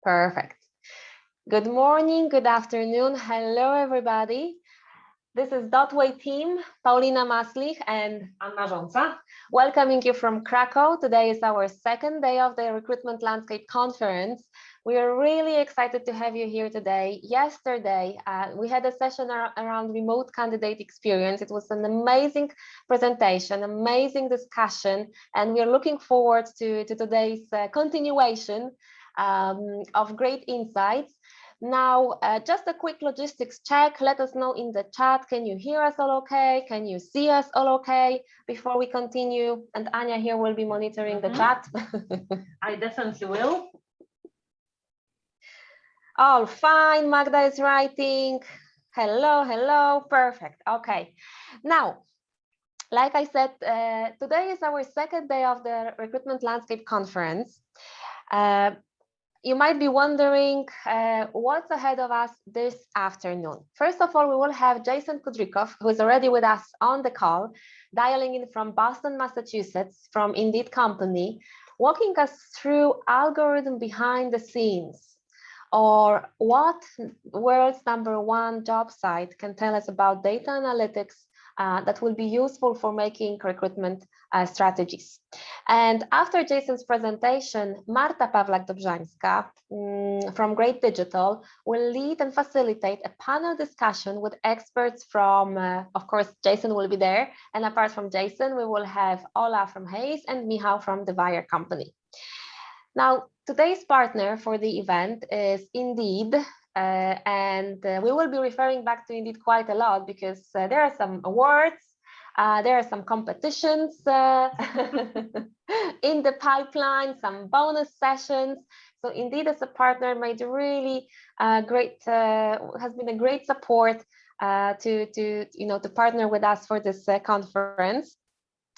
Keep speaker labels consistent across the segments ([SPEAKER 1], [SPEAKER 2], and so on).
[SPEAKER 1] Perfect. Good morning, good afternoon. Hello, everybody. This is Dotway team, Paulina Maslich and Anna Rząca, welcoming you from Krakow. Today is our second day of the Recruitment Landscape Conference. We are really excited to have you here today. Yesterday, we had a session around remote candidate experience. It was an amazing presentation, amazing discussion, and we are looking forward to today's continuation of great insights. Now, just a quick logistics check. Let us know in the chat. Can you hear us all okay? Can you see us all okay before we continue? And Anya here will be monitoring the chat.
[SPEAKER 2] I definitely will.
[SPEAKER 1] All fine. Magda is writing. Hello, hello. Perfect. Okay. Now, like I said, today is our second day of the Recruitment Landscape Conference. You might be wondering what's ahead of us this afternoon. First of all, we will have Jason Kudrikov, who is already with us on the call, dialing in from Boston, Massachusetts, from Indeed Company, walking us through algorithm behind the scenes, or what world's #1 job site can tell us about data analytics that will be useful for making recruitment strategies. And after Jason's presentation, Marta Pawlak-Dobrzańska from Great Digital will lead and facilitate a panel discussion with experts from, of course, Jason will be there. And apart from Jason, we will have Ola from Hayes and Michał from the Wire Company. Now, today's partner for the event is Indeed. We will be referring back to Indeed quite a lot because there are some awards, there are some competitions in the pipeline, some bonus sessions. So Indeed as a partner made really has been a great support to partner with us for this conference.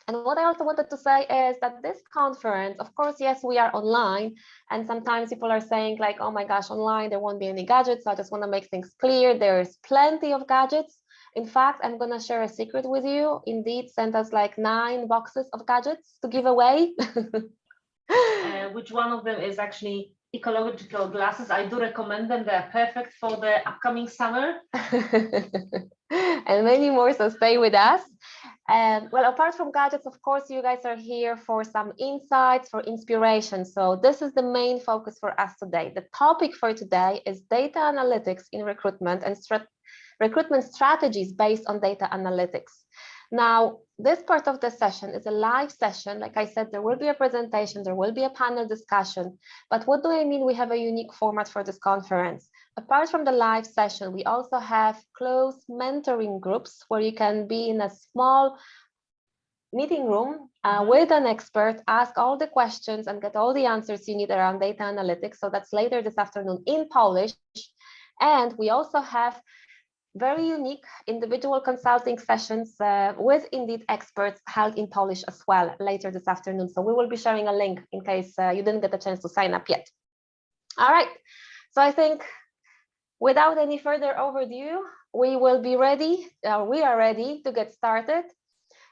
[SPEAKER 1] And what I also wanted to say is that this conference, of course, yes, we are online. And sometimes people are saying like, oh my gosh, online, there won't be any gadgets. So I just want to make things clear. There's plenty of gadgets. In fact, I'm going to share a secret with you. Indeed sent us like 9 boxes of gadgets to give away.
[SPEAKER 2] Which one of them is actually ecological glasses. I do recommend them. They're perfect for the upcoming summer.
[SPEAKER 1] And many more, so stay with us. Well, apart from gadgets, of course, you guys are here for some insights, for inspiration. So this is the main focus for us today. The topic for today is data analytics in recruitment and recruitment strategies based on data analytics. Now, this part of the session is a live session. Like I said, there will be a presentation, there will be a panel discussion. But what do I mean we have a unique format for this conference? Apart from the live session, we also have close mentoring groups where you can be in a small meeting room with an expert, ask all the questions and get all the answers you need around data analytics. So that's later this afternoon in Polish. And we also have very unique individual consulting sessions with Indeed experts held in Polish as well later this afternoon. So we will be sharing a link in case you didn't get a chance to sign up yet. All right, so I think without any further overdue, we are ready to get started.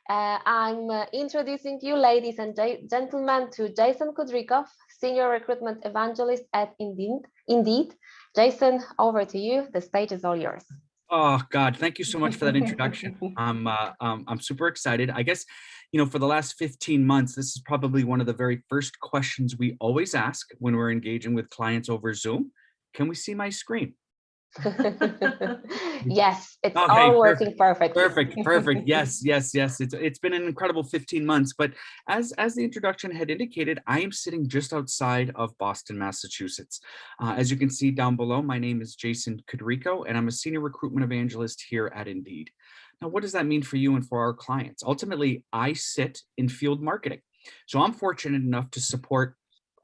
[SPEAKER 1] I'm introducing you, ladies and gentlemen, to Jason Kudrikov, Senior Recruitment Evangelist at Indeed. Jason, over to you. The stage is all yours.
[SPEAKER 3] Oh God, thank you so much for that introduction. I'm super excited. I guess, for the last 15 months, this is probably one of the very first questions we always ask when we're engaging with clients over Zoom. Can we see my screen?
[SPEAKER 1] Yes, it's all working perfectly.
[SPEAKER 3] Perfect. Yes. It's been an incredible 15 months, but as the introduction had indicated, I am sitting just outside of Boston, Massachusetts. As you can see down below, my name is Jason Kudrikov, and I'm a senior recruitment evangelist here at Indeed. Now, what does that mean for you and for our clients? Ultimately, I sit in field marketing. So I'm fortunate enough to support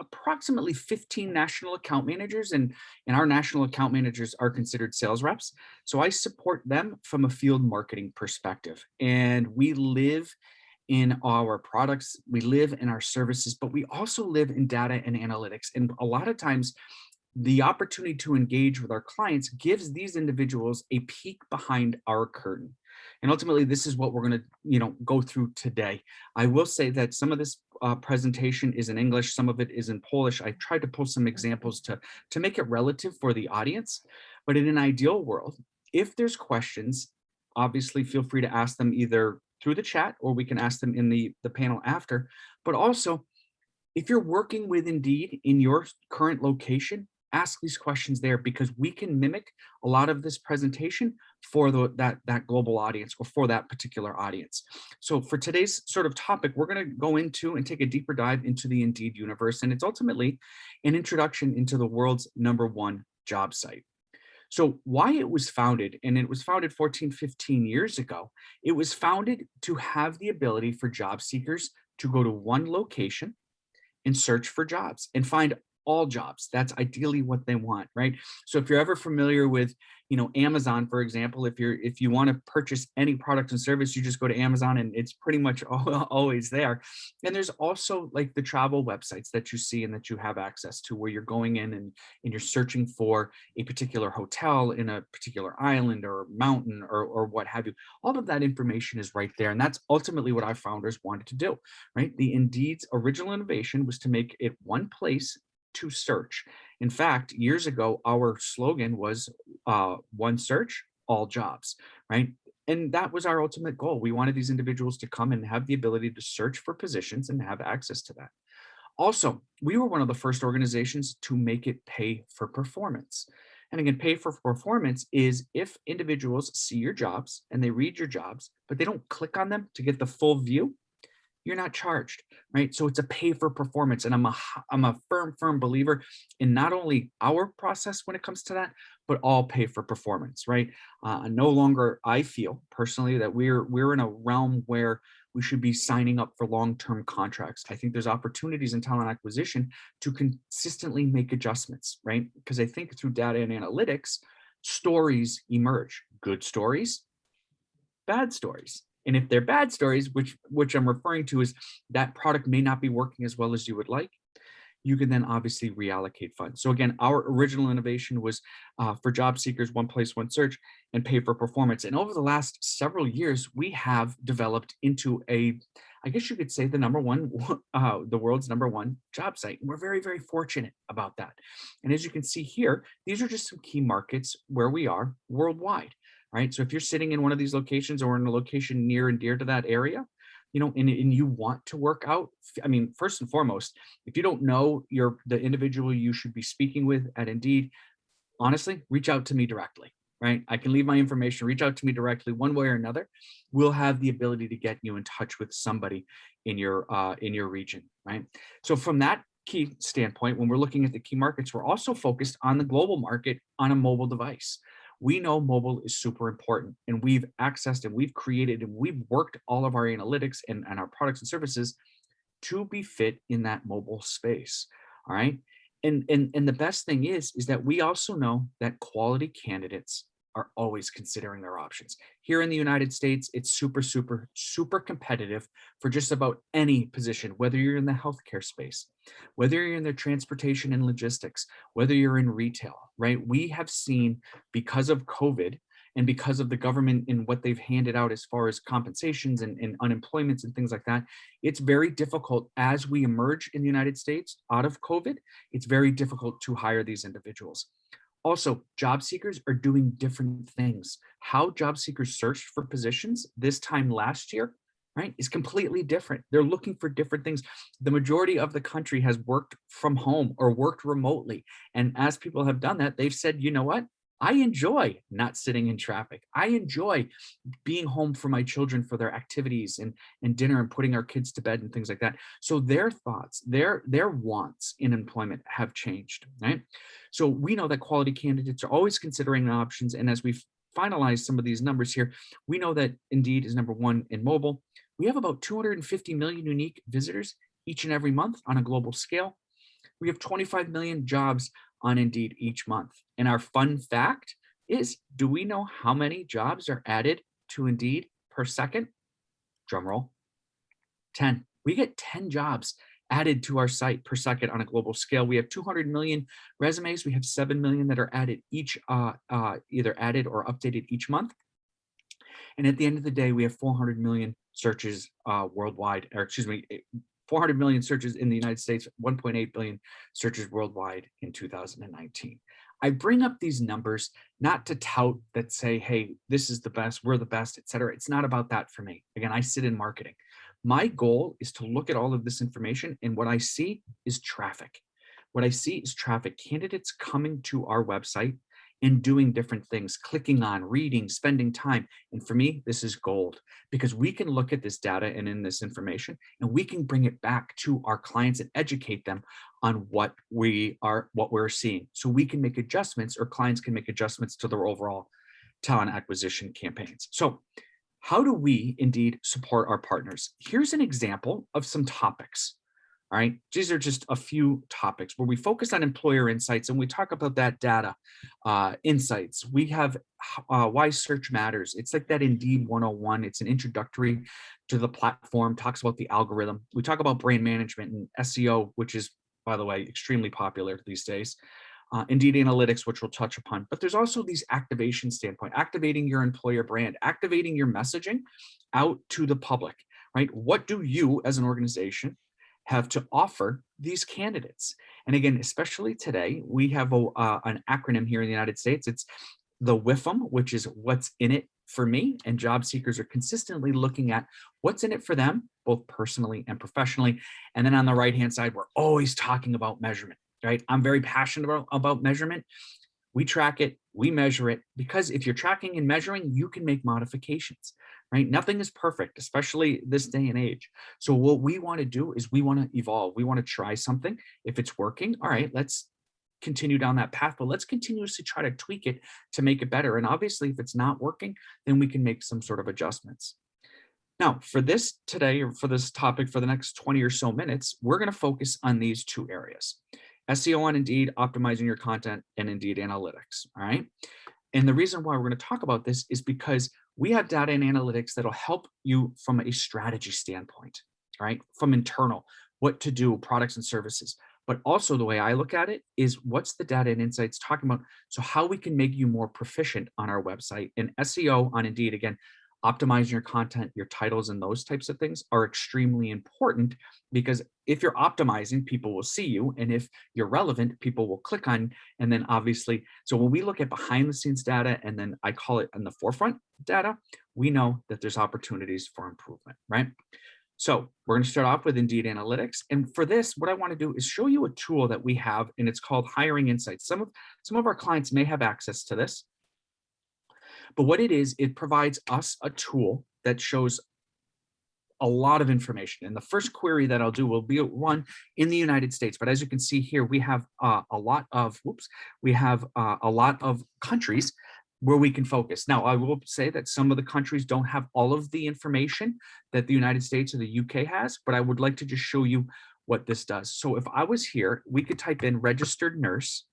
[SPEAKER 3] approximately 15 national account managers, and our national account managers are considered sales reps. So I support them from a field marketing perspective. And we live in our products, we live in our services, but we also live in data and analytics. And a lot of times the opportunity to engage with our clients gives these individuals a peek behind our curtain. And ultimately, this is what we're going to, go through today. I will say that some of this presentation is in English, some of it is in Polish. I tried to post some examples to make it relative for the audience, but in an ideal world, if there's questions, obviously feel free to ask them either through the chat or we can ask them in the panel after. But also, if you're working with Indeed in your current location, ask these questions there, because we can mimic a lot of this presentation for that global audience or for that particular audience. So for today's sort of topic, we're going to go into and take a deeper dive into the Indeed universe, and it's ultimately an introduction into the world's #1 job site. So why it was founded, and it was founded 14, 15 years ago, it was founded to have the ability for job seekers to go to one location and search for jobs and find all jobs. That's ideally what they want, right? So if you're ever familiar with, Amazon, for example, if you want to purchase any product and service, you just go to Amazon and it's pretty much always there. And there's also like the travel websites that you see and that you have access to, where you're going in and you're searching for a particular hotel in a particular island or mountain or what have you. All of that information is right there. And that's ultimately what our founders wanted to do, right? The Indeed's original innovation was to make it one place to search. In fact, years ago, our slogan was one search, all jobs, right? And that was our ultimate goal. We wanted these individuals to come and have the ability to search for positions and have access to that. Also, we were one of the first organizations to make it pay for performance. And again, pay for performance is if individuals see your jobs and they read your jobs, but they don't click on them to get the full view, you're not charged, right? So it's a pay for performance. And I'm a firm believer in not only our process when it comes to that, but all pay for performance, right? No longer, I feel personally that we're in a realm where we should be signing up for long-term contracts. I think there's opportunities in talent acquisition to consistently make adjustments, right? Because I think through data and analytics, stories emerge, good stories, bad stories. And if they're bad stories, which I'm referring to is that product may not be working as well as you would like, you can then obviously reallocate funds. So again, our original innovation was for job seekers, one place, one search, and pay for performance. And over the last several years, we have developed into I guess you could say the world's #1 job site. And we're very, very fortunate about that. And as you can see here, these are just some key markets where we are worldwide. Right. So if you're sitting in one of these locations or in a location near and dear to that area, and you want to work out, I mean, first and foremost, if you don't know the individual you should be speaking with at Indeed, honestly, reach out to me directly, right? I can leave my information, reach out to me directly one way or another. We'll have the ability to get you in touch with somebody in your region, right? So from that key standpoint, when we're looking at the key markets, we're also focused on the global market on a mobile device. We know mobile is super important, and we've accessed and we've created and we've worked all of our analytics and our products and services to be fit in that mobile space. All right. And the best thing is that we also know that quality candidates are always considering their options. Here in the United States, it's super competitive for just about any position, whether you're in the healthcare space, whether you're in the transportation and logistics, whether you're in retail, right? We have seen, because of COVID and because of the government and what they've handed out as far as compensations and unemployments and things like that, it's very difficult as we emerge in the United States out of COVID. It's very difficult to hire these individuals. Also, job seekers are doing different things. How job seekers searched for positions this time last year, right, is completely different. They're looking for different things. The majority of the country has worked from home or worked remotely. And as people have done that, they've said, you know what? I enjoy not sitting in traffic. I enjoy being home for my children for their activities and dinner and putting our kids to bed and things like that. So their thoughts, their wants in employment have changed, right? So we know that quality candidates are always considering options. And as we finalize some of these numbers here, we know that Indeed is #1 in mobile. We have about 250 million unique visitors each and every month on a global scale. We have 25 million jobs on Indeed each month. And our fun fact is, do we know how many jobs are added to Indeed per second? Drum roll, 10. We get 10 jobs added to our site per second on a global scale. We have 200 million resumes. We have 7 million that are added either added or updated each month. And at the end of the day, we have 400 million searches worldwide, or excuse me, 400 million searches in the United States, 1.8 billion searches worldwide in 2019. I bring up these numbers not to tout that say, hey, this is the best, we're the best, et cetera. It's not about that for me. Again, I sit in marketing. My goal is to look at all of this information, and what I see is traffic. What I see is traffic, candidates coming to our website and doing different things, clicking on, reading, spending time. And for me, this is gold, because we can look at this data and in this information, and we can bring it back to our clients and educate them on what we're seeing. So we can make adjustments, or clients can make adjustments to their overall talent acquisition campaigns. So how do we indeed support our partners? Here's an example of some topics. All right, these are just a few topics where we focus on employer insights, and we talk about that data insights. We have why search matters. It's like that Indeed 101. It's an introductory to the platform, talks about the algorithm. We talk about brand management and SEO, which is, by the way, extremely popular these days. Indeed analytics, which we'll touch upon. But there's also these activation standpoint, activating your employer brand, activating your messaging out to the public, right? What do you as an organization have to offer these candidates? And again, especially today, we have an acronym here in the United States. It's the WIFM, which is what's in it for me. And job seekers are consistently looking at what's in it for them, both personally and professionally. And then on the right-hand side, we're always talking about measurement, right? I'm very passionate about measurement. We track it, we measure it, because if you're tracking and measuring, you can make modifications, right? Nothing is perfect, especially this day and age. So what we want to do is we want to evolve. We want to try something. If it's working, all right, let's continue down that path, but let's continuously try to tweak it to make it better. And obviously, if it's not working, then we can make some sort of adjustments. Now, for this today, or for this topic for the next 20 or so minutes, we're going to focus on these two areas: SEO on Indeed, optimizing your content, and Indeed analytics. All right. And the reason why we're going to talk about this is because we have data and analytics that'll help you from a strategy standpoint, right? From internal, what to do, products and services. But also the way I look at it is what's the data and insights talking about? So how we can make you more proficient on our website. And SEO on Indeed, again, optimizing your content, your titles, and those types of things are extremely important, because if you're optimizing, people will see you. And if you're relevant, people will click on. And then obviously, so when we look at behind the scenes data, and then I call it on the forefront data, we know that there's opportunities for improvement, right? So we're going to start off with Indeed analytics. And for this, what I want to do is show you a tool that we have, and it's called Hiring Insights. Some of our clients may have access to this. But what it is, it provides us a tool that shows a lot of information. And the first query that I'll do will be one in the United States. But as you can see here, we have a lot of countries where we can focus. Now, I will say that some of the countries don't have all of the information that the United States or the UK has, but I would like to just show you what this does. So if I was here, we could type in registered nurse,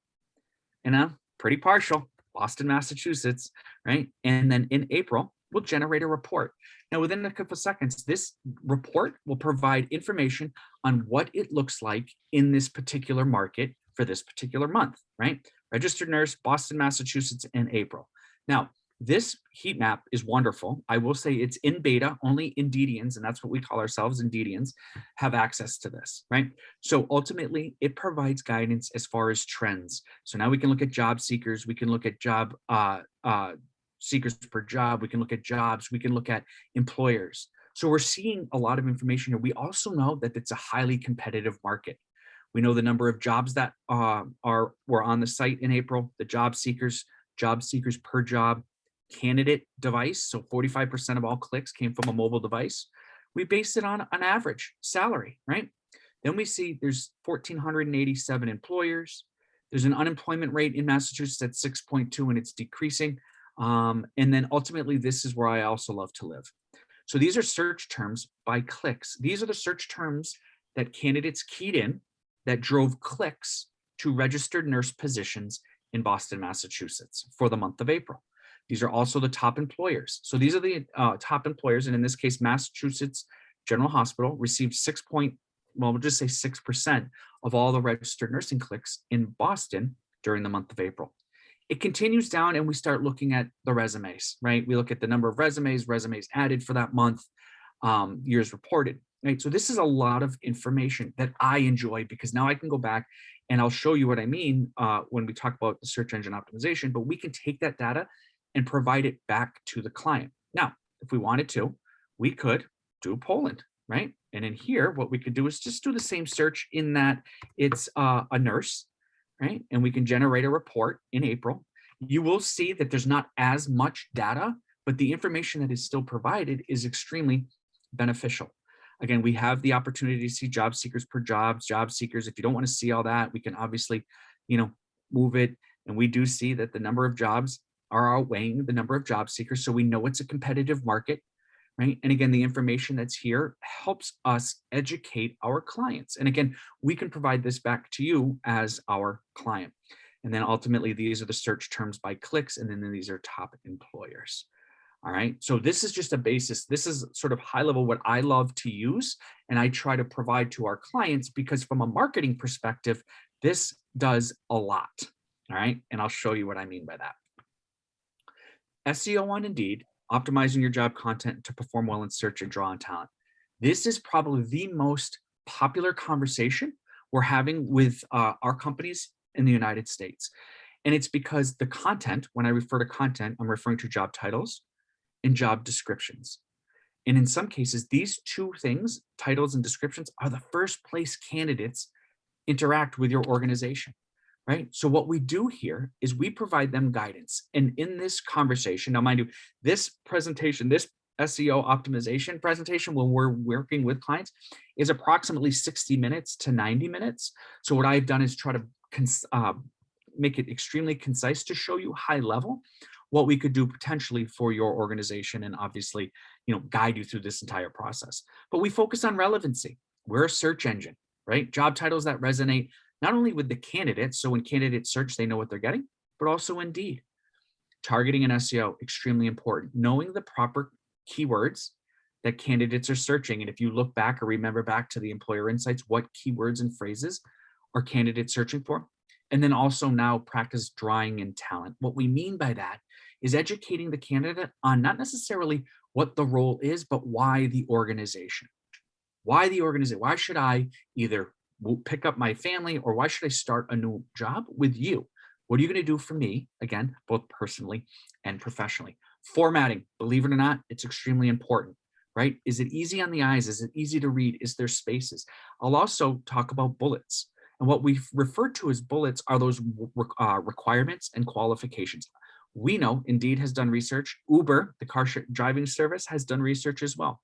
[SPEAKER 3] and I'm pretty partial, Boston, Massachusetts, right? And then in April, we'll generate a report. Now, within a couple of seconds, this report will provide information on what it looks like in this particular market for this particular month, right? Registered nurse, Boston, Massachusetts, in April. Now, this heat map is wonderful. I will say it's in beta, only Indeedians, and that's what we call ourselves, Indeedians, have access to this, right? So ultimately, it provides guidance as far as trends. So now we can look at job seekers, we can look at job seekers per job, we can look at jobs, we can look at employers. So we're seeing a lot of information here. We also know that it's a highly competitive market. We know the number of jobs that were on the site in April, the job seekers per job, candidate device. So 45% of all clicks came from a mobile device. We based it on an average salary, right? Then we see there's 1,487 employers. There's an unemployment rate in Massachusetts at 6.2, and it's decreasing. And then ultimately, this is where I also love to live. So these are search terms by clicks. These are the search terms that candidates keyed in that drove clicks to registered nurse positions in Boston, Massachusetts for the month of April. These are also the top employers. So these are the top employers. And in this case, Massachusetts General Hospital received 6% of all the registered nursing clicks in Boston during the month of April. It continues down, and we start looking at the resumes, right? We look at the number of resumes added for that month, years reported. right? So this is a lot of information that I enjoy, because now I can go back and I'll show you what I mean when we talk about the search engine optimization, but we can take that data and provide it back to the client. Now, if we wanted to, we could do Poland, right? And in here, what we could do is just do the same search in that it's a nurse, right? And we can generate a report in April. You will see that there's not as much data, but the information that is still provided is extremely beneficial. Again, we have the opportunity to see job seekers per jobs, job seekers. If you don't want to see all that, we can obviously, move it. And we do see that the number of jobs are outweighing the number of job seekers. So we know it's a competitive market, right? And again, the information that's here helps us educate our clients. And again, we can provide this back to you as our client. And then ultimately, these are the search terms by clicks. And then these are top employers. All right, so this is just a basis. This is sort of high level what I love to use and I try to provide to our clients, because from a marketing perspective, this does a lot. All right, and I'll show you what I mean by that. SEO on Indeed, optimizing your job content to perform well in search and draw on talent. This is probably the most popular conversation we're having with our companies in the United States. And it's because the content, when I refer to content, I'm referring to job titles and job descriptions. And in some cases, these two things, titles and descriptions, are the first place candidates interact with your organization, right? So what we do here is we provide them guidance. And in this conversation, now mind you, this presentation, this SEO optimization presentation, when we're working with clients, is approximately 60 minutes to 90 minutes. So what I've done is try to make it extremely concise to show you high level what we could do potentially for your organization, and obviously, guide you through this entire process. But we focus on relevancy. We're a search engine, right? Job titles that resonate not only with the candidates, so when candidates search, they know what they're getting, but also Indeed. Targeting and SEO, extremely important. Knowing the proper keywords that candidates are searching. And if you look back or remember back to the employer insights, what keywords and phrases are candidates searching for? And then also now practice drawing in talent. What we mean by that is educating the candidate on not necessarily what the role is, but why the organization. Why the organization? Why should I either pick up my family, or why should I start a new job with you? What are you going to do for me? Again, both personally and professionally. Formatting, believe it or not, it's extremely important, right? Is it easy on the eyes? Is it easy to read? Is there spaces? I'll also talk about bullets. And what we refer to as bullets are those requirements and qualifications. We know Indeed has done research. Uber, the car driving service, has done research as well,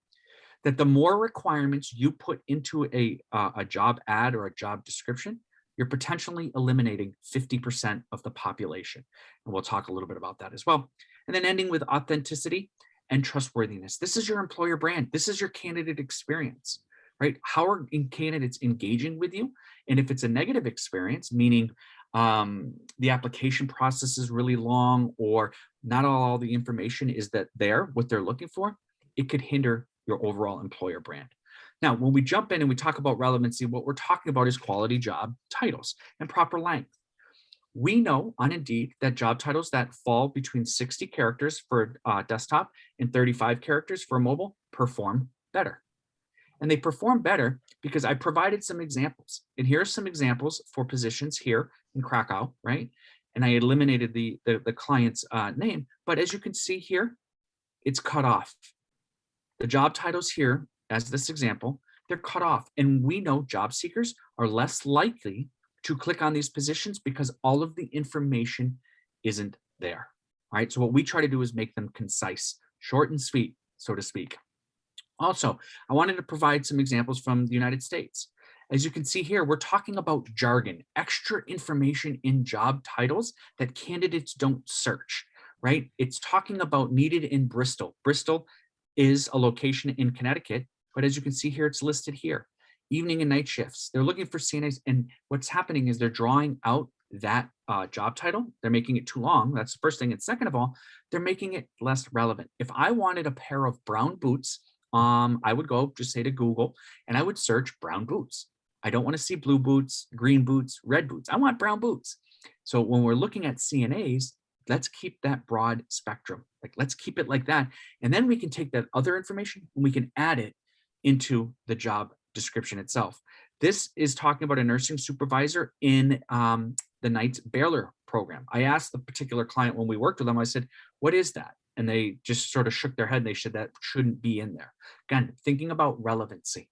[SPEAKER 3] that the more requirements you put into a job ad or a job description, you're potentially eliminating 50% of the population. And we'll talk a little bit about that as well. And then ending with authenticity and trustworthiness. This is your employer brand. This is your candidate experience, right? How are candidates engaging with you? And if it's a negative experience, meaning the application process is really long, or not all the information is that what they're looking for, it could hinder your overall employer brand. Now, when we jump in and we talk about relevancy, what we're talking about is quality job titles and proper length. We know on Indeed that job titles that fall between 60 characters for desktop and 35 characters for mobile perform better. And they perform better because I provided some examples. And here are some examples for positions here in Krakow, right? And I eliminated the client's name. But as you can see here, it's cut off. The job titles here, as this example, they're cut off. And we know job seekers are less likely to click on these positions because all of the information isn't there. All right, so what we try to do is make them concise, short and sweet, so to speak. Also, I wanted to provide some examples from the United States. As you can see here, we're talking about jargon, extra information in job titles that candidates don't search, right? It's talking about needed in Bristol. Bristol is a location in Connecticut, but as you can see here, it's listed here. Evening and night shifts. They're looking for CNAs, and what's happening is they're drawing out that job title. They're making it too long. That's the first thing. And second of all, they're making it less relevant. If I wanted a pair of brown boots, I would go just say to Google and I would search brown boots. I don't want to see blue boots, green boots, red boots. I want brown boots. So when we're looking at CNAs, let's keep that broad spectrum. Like, let's keep it like that. And then we can take that other information and we can add it into the job description itself. This is talking about a nursing supervisor in the Knight's Baylor program. I asked the particular client when we worked with them, I said, what is that? And they just sort of shook their head and they said that shouldn't be in there. Again, thinking about relevancy,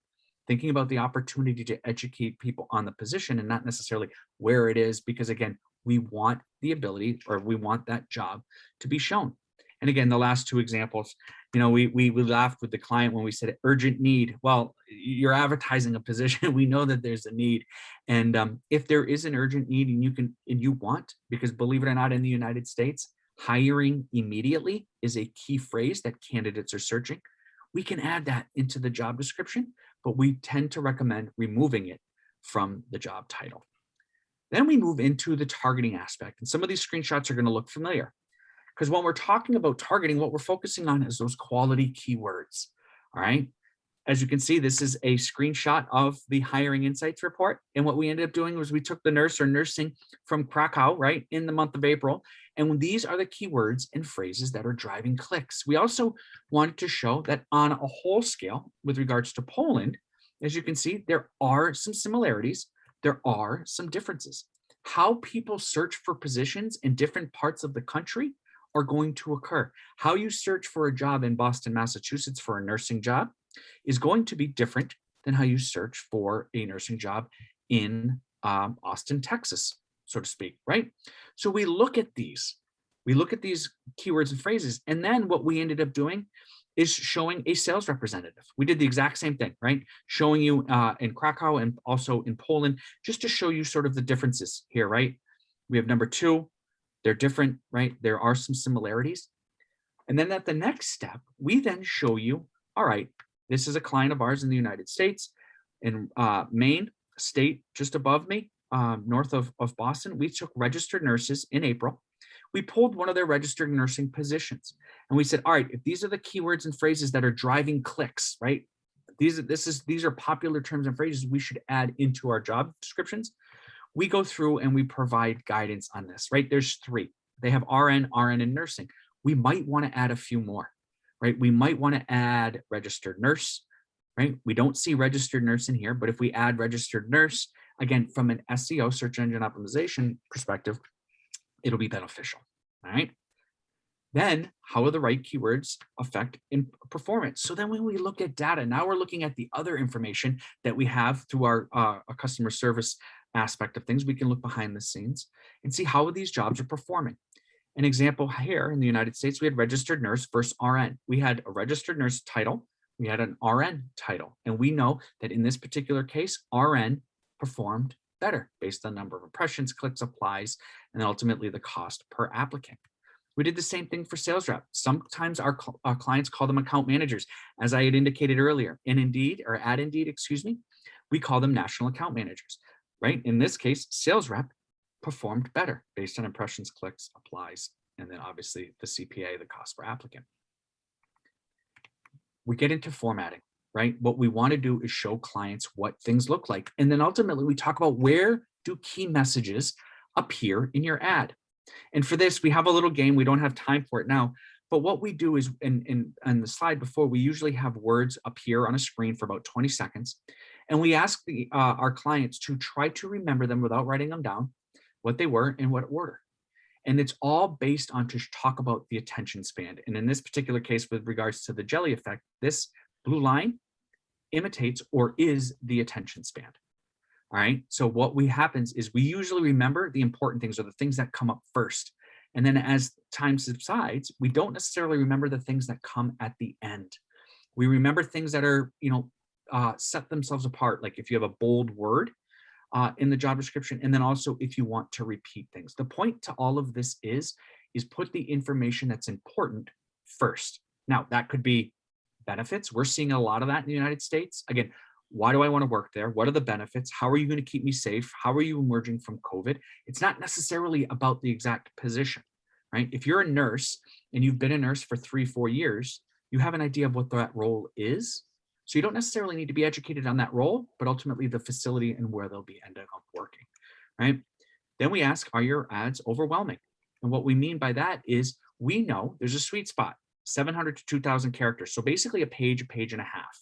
[SPEAKER 3] thinking about the opportunity to educate people on the position and not necessarily where it is, because again, we want the ability, or we want that job to be shown. And again, the last two examples, you know, we laughed with the client when we said urgent need. Well, you're advertising a position. We know that there's a need. And if there is an urgent need and you want, because believe it or not, in the United States, hiring immediately is a key phrase that candidates are searching. We can add that into the job description, but we tend to recommend removing it from the job title. Then we move into the targeting aspect. And some of these screenshots are going to look familiar, because when we're talking about targeting, what we're focusing on is those quality keywords. All right. As you can see, this is a screenshot of the Hiring Insights report. And what we ended up doing was we took the nurse or nursing from Krakow, right, in the month of April. And these are the keywords and phrases that are driving clicks. We also wanted to show that on a whole scale with regards to Poland, as you can see, there are some similarities. There are some differences. How people search for positions in different parts of the country are going to occur. How you search for a job in Boston, Massachusetts for a nursing job is going to be different than how you search for a nursing job in Austin, Texas, so to speak, right? So we look at these keywords and phrases, and then what we ended up doing is showing a sales representative. We did the exact same thing, right? Showing you in Krakow and also in Poland, just to show you sort of the differences here, right? We have number 2, they're different, right? There are some similarities. And then at the next step, we then show you, all right, this is a client of ours in the United States, in Maine, state just above me, north of Boston. We took registered nurses in April. We pulled one of their registered nursing positions. And we said, all right, if these are the keywords and phrases that are driving clicks, right? These are popular terms and phrases we should add into our job descriptions. We go through and we provide guidance on this, right? There's 3. They have RN, and nursing. We might want to add a few more, right? We might want to add registered nurse, right? We don't see registered nurse in here, but if we add registered nurse, again, from an SEO, search engine optimization perspective, it'll be beneficial, all right? Then how will the right keywords affect in performance? So then when we look at data, now we're looking at the other information that we have through our customer service aspect of things. We can look behind the scenes and see how these jobs are performing. An example here in the United States, we had registered nurse versus RN. We had a registered nurse title, we had an RN title, and we know that in this particular case, RN performed better based on number of impressions, clicks, applies, and then ultimately the cost per applicant. We did the same thing for sales rep. Sometimes our clients call them account managers, as I had indicated earlier. In Indeed, or at Indeed, excuse me, we call them national account managers, right? In this case, sales rep performed better based on impressions, clicks, applies, and then obviously the CPA, the cost per applicant. We get into formatting, right? What we want to do is show clients what things look like. And then ultimately we talk about where do key messages appear in your ad. And for this, we have a little game. We don't have time for it now, but what we do is in the slide before, we usually have words appear on a screen for about 20 seconds. And we ask our clients to try to remember them without writing them down, what they were in what order. And it's all based on to talk about the attention span. And in this particular case, with regards to the jelly effect, this blue line imitates or is the attention span. All right. So what happens is we usually remember the important things or the things that come up first. And then as time subsides, we don't necessarily remember the things that come at the end. We remember things that are, set themselves apart. Like if you have a bold word in the job description, and then also if you want to repeat things. The point to all of this is put the information that's important first. Now that could be benefits. We're seeing a lot of that in the United States. Again, why do I want to work there? What are the benefits? How are you going to keep me safe? How are you emerging from COVID? It's not necessarily about the exact position, right? If you're a nurse and you've been a nurse for 3-4 years, you have an idea of what that role is. So you don't necessarily need to be educated on that role, but ultimately the facility and where they'll be ending up working, right? Then we ask, are your ads overwhelming? And what we mean by that is we know there's a sweet spot, 700 to 2,000 characters. So basically a page and a half.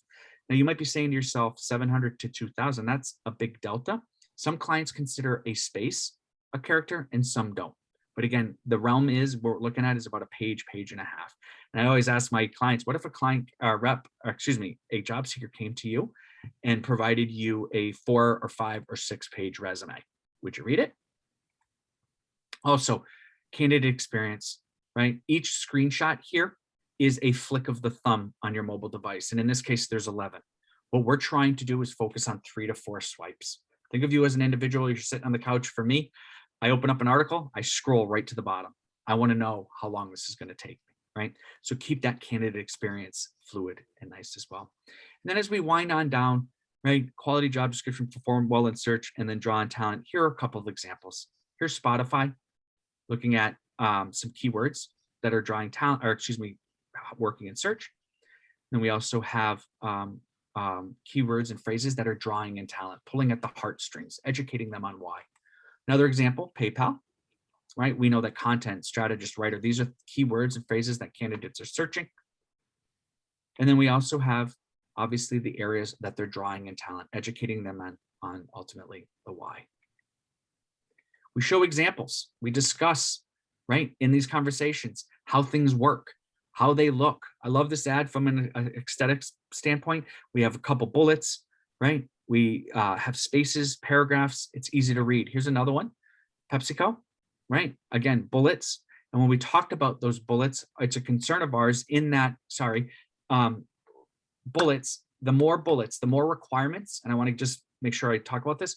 [SPEAKER 3] Now you might be saying to yourself, 700 to 2000, that's a big delta. Some clients consider a space a character and some don't. But again, the realm is what we're looking at is about a page, page and a half. And I always ask my clients, what if a client a job seeker came to you and provided you a 4 or 5 or 6 page resume? Would you read it? Also, candidate experience, right? Each screenshot here is a flick of the thumb on your mobile device. And in this case, there's 11. What we're trying to do is focus on 3 to 4 swipes. Think of you as an individual. You're sitting on the couch. For me, I open up an article, I scroll right to the bottom. I want to know how long this is going to take me, right? So keep that candidate experience fluid and nice as well. And then as we wind on down, right, quality job description, perform well in search, and then draw on talent. Here are a couple of examples. Here's Spotify, looking at some keywords that are drawing talent, or working in search. Then we also have keywords and phrases that are drawing in talent, pulling at the heartstrings, educating them on why. Another example, PayPal, right? We know that content, strategist, writer, these are keywords and phrases that candidates are searching. And then we also have, obviously, the areas that they're drawing in talent, educating them on ultimately the why. We show examples. We discuss, right, in these conversations, how things work, how they look. I love this ad from an aesthetics standpoint. We have a couple bullets, right? We have spaces, paragraphs. It's easy to read. Here's another one, PepsiCo, right? Again, bullets. And when we talked about those bullets, it's a concern of ours in that, bullets, the more requirements, and I want to just make sure I talk about this,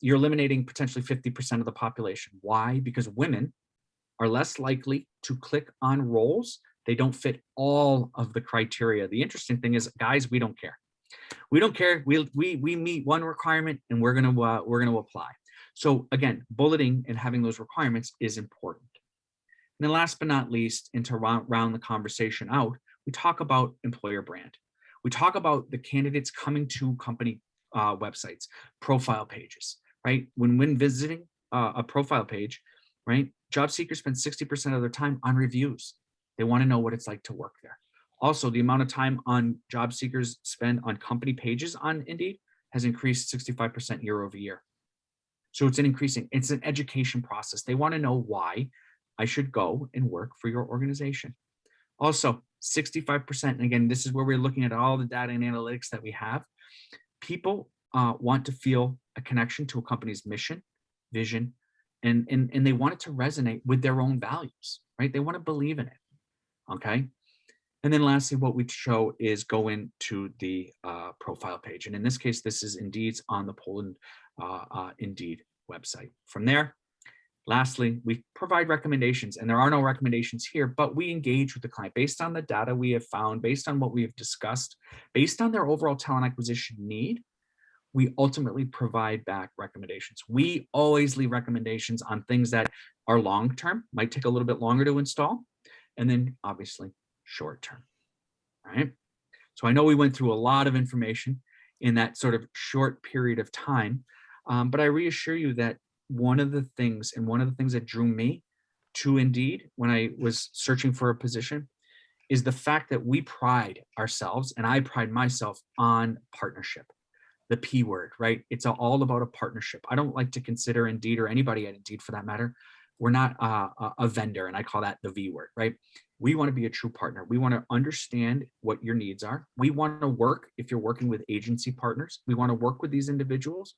[SPEAKER 3] you're eliminating potentially 50% of the population. Why? Because women are less likely to click on roles. They don't fit all of the criteria. The interesting thing is, guys, we don't care. We don't care. We meet one requirement and we're gonna apply. So again, bulleting and having those requirements is important. And then last but not least, and to round the conversation out, we talk about employer brand. We talk about the candidates coming to company websites, profile pages, right? When visiting a profile page, right? Job seekers spend 60% of their time on reviews. They want to know what it's like to work there. Also, the amount of time on job seekers spend on company pages on Indeed has increased 65% year over year. So it's an education process. They want to know why I should go and work for your organization. Also, 65%, and again, this is where we're looking at all the data and analytics that we have. People want to feel a connection to a company's mission, vision, and they want it to resonate with their own values, right? They want to believe in it, okay? And then lastly, what we show is go into the profile page. And in this case, this is Indeed's on the Poland Indeed website. From there, lastly, we provide recommendations, and there are no recommendations here, but we engage with the client based on the data we have found, based on what we have discussed, based on their overall talent acquisition need. We ultimately provide back recommendations. We always leave recommendations on things that are long-term, might take a little bit longer to install, and then obviously short-term, right? So I know we went through a lot of information in that sort of short period of time, but I reassure you that one of the things that drew me to Indeed when I was searching for a position is the fact that we pride ourselves, and I pride myself on partnership. The P word, right? It's all about a partnership. I don't like to consider Indeed, or anybody at Indeed for that matter, we're not a vendor, and I call that the V word, right? We want to be a true partner. We want to understand what your needs are. We want to work, if you're working with agency partners, we want to work with these individuals,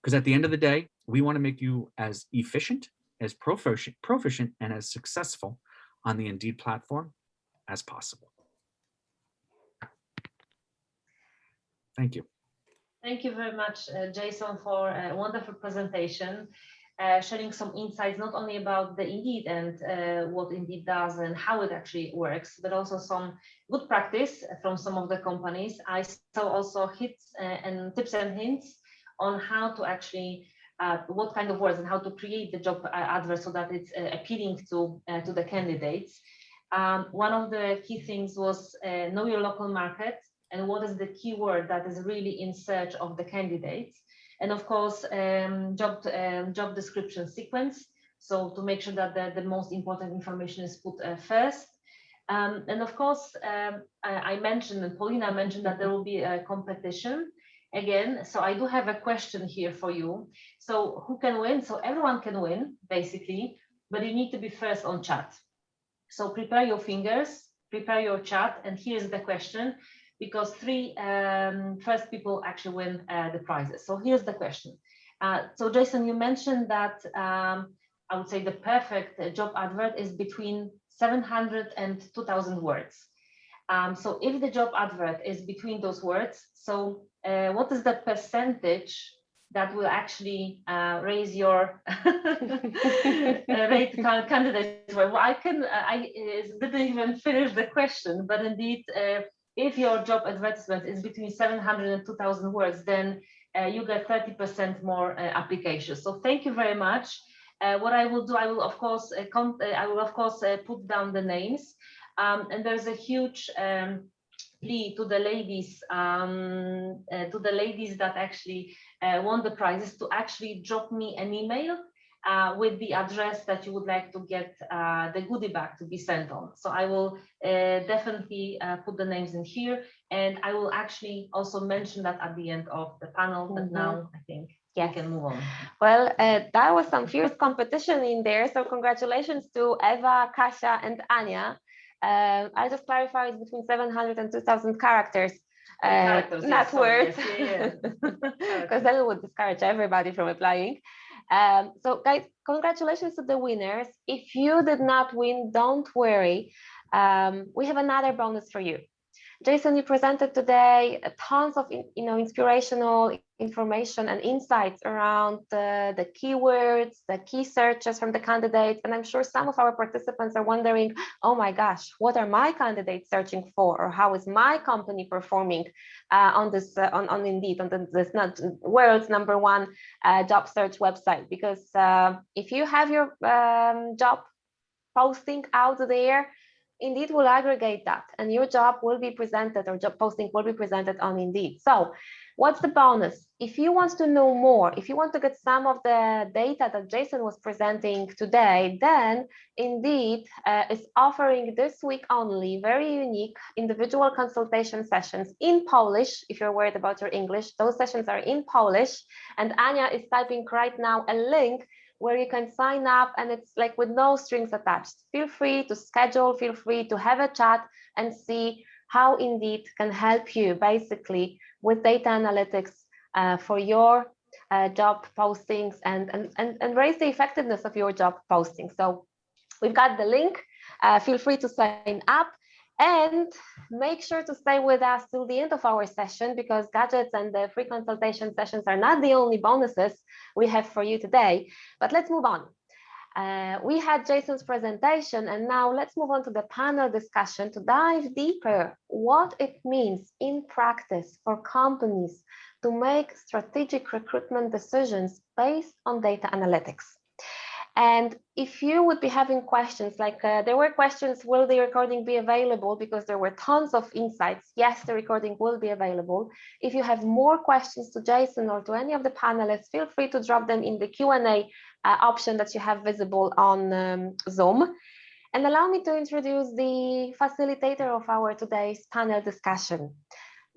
[SPEAKER 3] because at the end of the day, we want to make you as efficient, as proficient, and as successful on the Indeed platform as possible. Thank you.
[SPEAKER 2] Thank you very much, Jason, for a wonderful presentation, sharing some insights not only about the Indeed and what Indeed does and how it actually works, but also some good practice from some of the companies. I saw also tips and hints on how to actually, what kind of words and how to create the job advert so that it's appealing to the candidates. One of the key things was know your local market, and what is the keyword that is really in search of the candidates. And of course, job description sequence. So to make sure that the most important information is put first. And of course, I mentioned, and Paulina mentioned, that there will be a competition again. So I do have a question here for you. So who can win? So everyone can win, basically, but you need to be first on chat. So prepare your fingers, prepare your chat, and here's the question, because three first people actually win the prizes. So here's the question. So Jason, you mentioned that I would say the perfect job advert is between 700 and 2,000 words. So if the job advert is between those words, so what is the percentage that will actually raise your rate candidates? Well, I didn't even finish the question, but indeed, if your job advertisement is between 700 and 2,000 words, then you get 30% more applications. So thank you very much. What I will do, I will of course put down the names, and there's a huge plea to the ladies that actually won the prizes to actually drop me an email with the address that you would like to get the goodie bag to be sent on. So I will definitely put the names in here, and I will actually also mention that at the end of the panel. But now I think we can move on.
[SPEAKER 1] Well, that was some fierce competition in there. So congratulations to Eva, Kasia, and Anya. I'll just clarify, it's between 700 and 2,000 characters. Not words, because then it would discourage everybody from applying. So guys, congratulations to the winners. If you did not win, don't worry. We have another bonus for you. Jason, you presented today tons of inspirational information and insights around the keywords, the key searches from the candidates. And I'm sure some of our participants are wondering, oh my gosh, what are my candidates searching for? Or how is my company performing on this, on Indeed, on this world's #1 job search website? Because if you have your job posting out there, Indeed will aggregate that, and your job will be presented, or job posting will be presented on Indeed. So what's the bonus? If you want to know more, if you want to get some of the data that Jason was presenting today, then Indeed is offering this week only very unique individual consultation sessions in Polish. If you're worried about your English, those sessions are in Polish, and Anya is typing right now a link where you can sign up, and it's like with no strings attached. Feel free to schedule, feel free to have a chat and see how Indeed can help you basically with data analytics for your job postings and raise the effectiveness of your job posting. So we've got the link. Feel free to sign up. And make sure to stay with us till the end of our session, because gadgets and the free consultation sessions are not the only bonuses we have for you today. But let's move on. We had Jason's presentation, and now let's move on to the panel discussion to dive deeper what it means in practice for companies to make strategic recruitment decisions based on data analytics. And if you would be having questions, like there were questions, will the recording be available? Because there were tons of insights. Yes, the recording will be available. If you have more questions to Jason or to any of the panelists, feel free to drop them in the Q&A option that you have visible on Zoom. And allow me to introduce the facilitator of our today's panel discussion.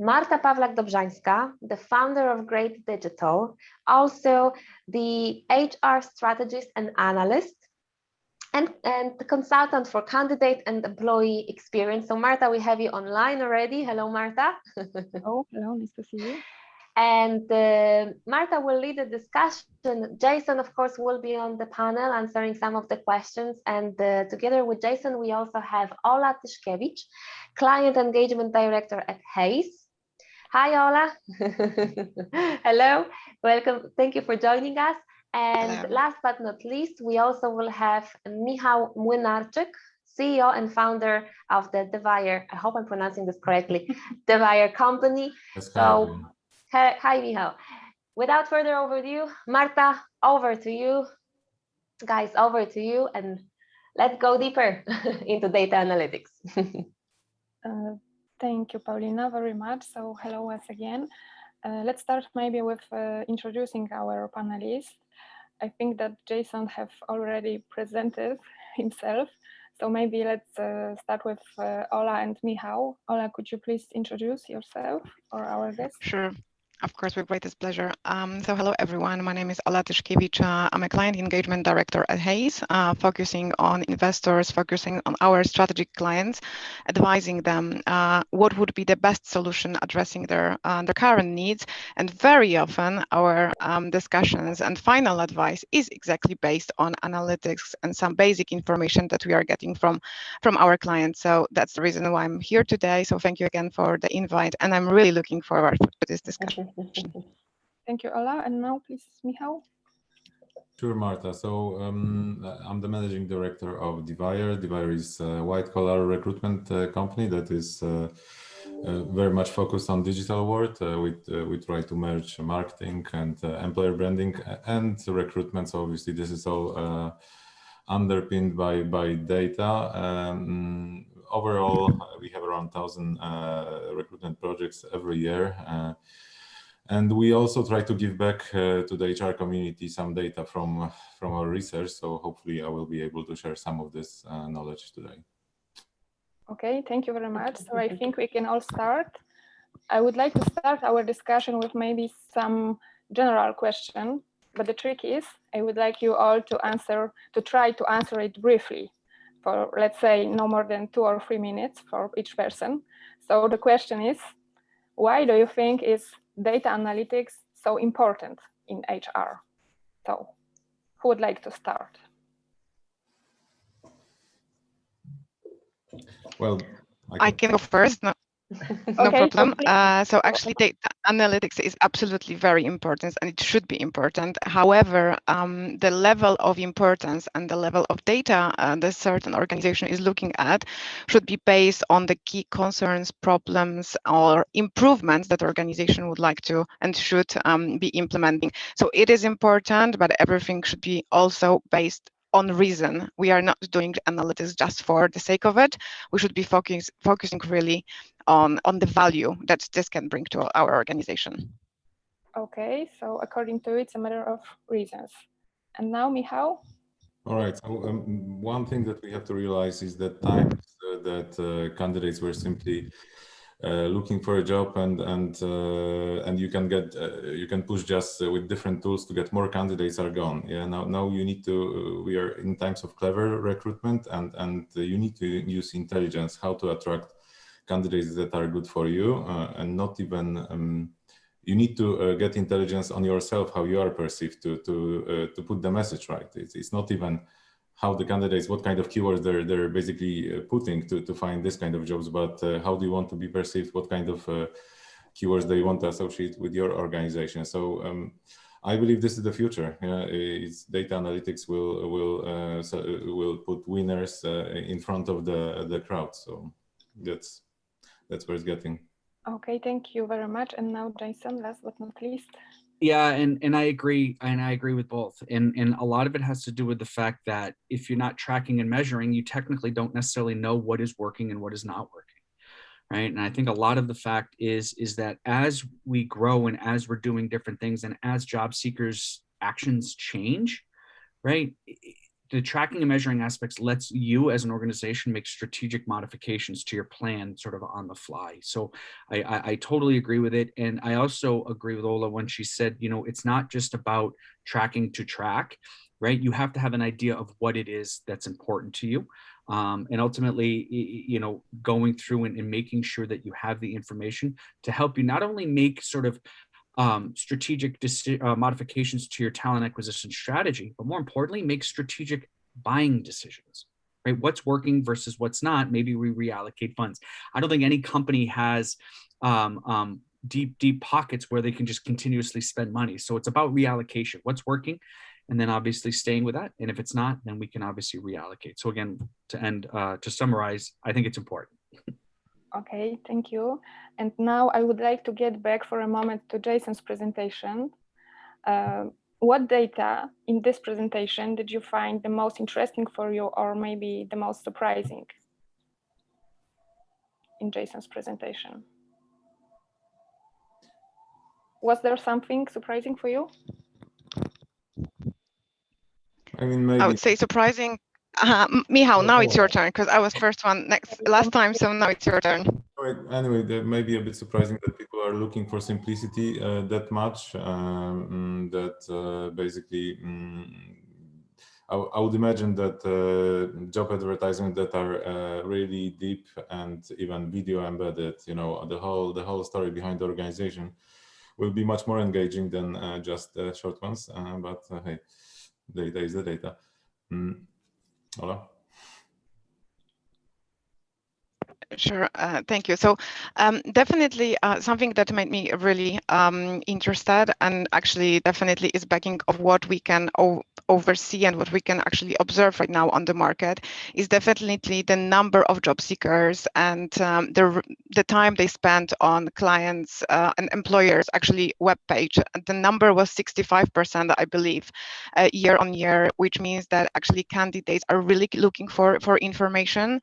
[SPEAKER 1] Marta Pawlak-Dobrzańska, the founder of Great Digital, also the HR strategist and analyst, and the consultant for candidate and employee experience. So Marta, we have you online already. Hello, Marta.
[SPEAKER 4] Oh, hello, nice to see you.
[SPEAKER 1] And Marta will lead the discussion. Jason, of course, will be on the panel answering some of the questions. And together with Jason, we also have Ola Tyszkiewicz, Client Engagement Director at Hayes. Hi, Ola. Hello, welcome. Thank you for joining us. And hello. Last but not least, we also will have Michał Młynarczyk, CEO and founder of the Devire, I hope I'm pronouncing this correctly, Devire company. So, hi, Michał. Without further ado, Marta, over to you. Guys, over to you, and let's go deeper into data analytics.
[SPEAKER 4] Thank you, Paulina, very much. So hello once again. Let's start maybe with introducing our panelists. I think that Jason have already presented himself. So maybe let's start with Ola and Michał. Ola, could you please introduce yourself or our guest?
[SPEAKER 5] Sure. Of course, with greatest pleasure. So hello, everyone. My name is Ola Tyszkiewicz. I'm a client engagement director at Hayes, focusing on investors, focusing on our strategic clients, advising them what would be the best solution addressing their current needs. And very often our discussions and final advice is exactly based on analytics and some basic information that we are getting from our clients. So that's the reason why I'm here today. So thank you again for the invite. And I'm really looking forward to this discussion.
[SPEAKER 4] Thank you, Ola. And now, please, Michał.
[SPEAKER 6] Sure, Marta. So I'm the managing director of Divire. Divire is a white-collar recruitment company that is very much focused on digital world. We try to merge marketing and employer branding and recruitment. So obviously, this is all underpinned by data. Overall, we have around 1,000 recruitment projects every year. And we also try to give back to the HR community some data from our research. So hopefully I will be able to share some of this knowledge today.
[SPEAKER 4] Okay, thank you very much. So I think we can all start. I would like to start our discussion with maybe some general question, but the trick is I would like you all to try to answer it briefly for, let's say, no more than 2 or 3 minutes for each person. So the question is, why do you think is data analytics so important in HR? So who would like to start?
[SPEAKER 6] Well,
[SPEAKER 5] I can go first. No
[SPEAKER 4] Okay,
[SPEAKER 5] problem. So actually, data analytics is absolutely very important, and it should be important. However, the level of importance and the level of data the certain organization is looking at should be based on the key concerns, problems, or improvements that organization would like to and should be implementing. So it is important, but everything should be also based on reason. We are not doing analytics just for the sake of it. We should be focusing really on the value that this can bring to our organization.
[SPEAKER 4] Okay, so according to you, it's a matter of reasons. And now, Michał?
[SPEAKER 6] All right. So one thing that we have to realize is that times that candidates were simply looking for a job and you can push just with different tools to get more candidates are gone. Yeah. Now you need to. We are in times of clever recruitment and you need to use intelligence how to attract candidates that are good for you and not even. You need to get intelligence on yourself, how you are perceived to put the message right. It's not even how the candidates, what kind of keywords they're basically putting to find this kind of jobs, but how do you want to be perceived? What kind of keywords they want to associate with your organization? So I believe this is the future. It's data analytics will put winners in front of the crowd. So that's where it's getting.
[SPEAKER 4] Okay, thank you very much. And now, Jason, last but not least.
[SPEAKER 3] Yeah, and I agree, with both. And a lot of it has to do with the fact that if you're not tracking and measuring, you technically don't necessarily know what is working and what is not working, right? And I think a lot of the fact is that as we grow and as we're doing different things and as job seekers' actions change, right? The tracking and measuring aspects lets you as an organization make strategic modifications to your plan sort of on the fly. So I totally agree with it. And I also agree with Ola when she said, it's not just about tracking to track, right? You have to have an idea of what it is that's important to you. And ultimately, going through and making sure that you have the information to help you not only make sort of strategic modifications to your talent acquisition strategy, but more importantly, make strategic buying decisions, right? What's working versus what's not. Maybe we reallocate funds. I don't think any company has deep pockets where they can just continuously spend money. So it's about reallocation. What's working? And then obviously staying with that. And if it's not, then we can obviously reallocate. So again, to summarize, I think it's important.
[SPEAKER 4] Okay, thank you. And now I would like to get back for a moment to Jason's presentation. What data in this presentation did you find the most interesting for you or maybe the most surprising in Jason's presentation? Was there something surprising for you?
[SPEAKER 6] I mean, maybe.
[SPEAKER 5] I would say surprising. Michał, now it's your turn, because I was first one last time, so now it's your turn.
[SPEAKER 6] Anyway, that may be a bit surprising that people are looking for simplicity that much. Basically, I would imagine that job advertisements that are really deep and even video embedded, you know, the whole story behind the organization will be much more engaging than just short ones. But hey, data is the data. Ola?
[SPEAKER 5] Sure, thank you. So definitely something that made me really interested, and actually definitely is backing of what we can oversee and what we can actually observe right now on the market, is definitely the number of job seekers and the time they spend on clients and employers actually web page. The number was 65%, I believe, year on year, which means that actually candidates are really looking for information.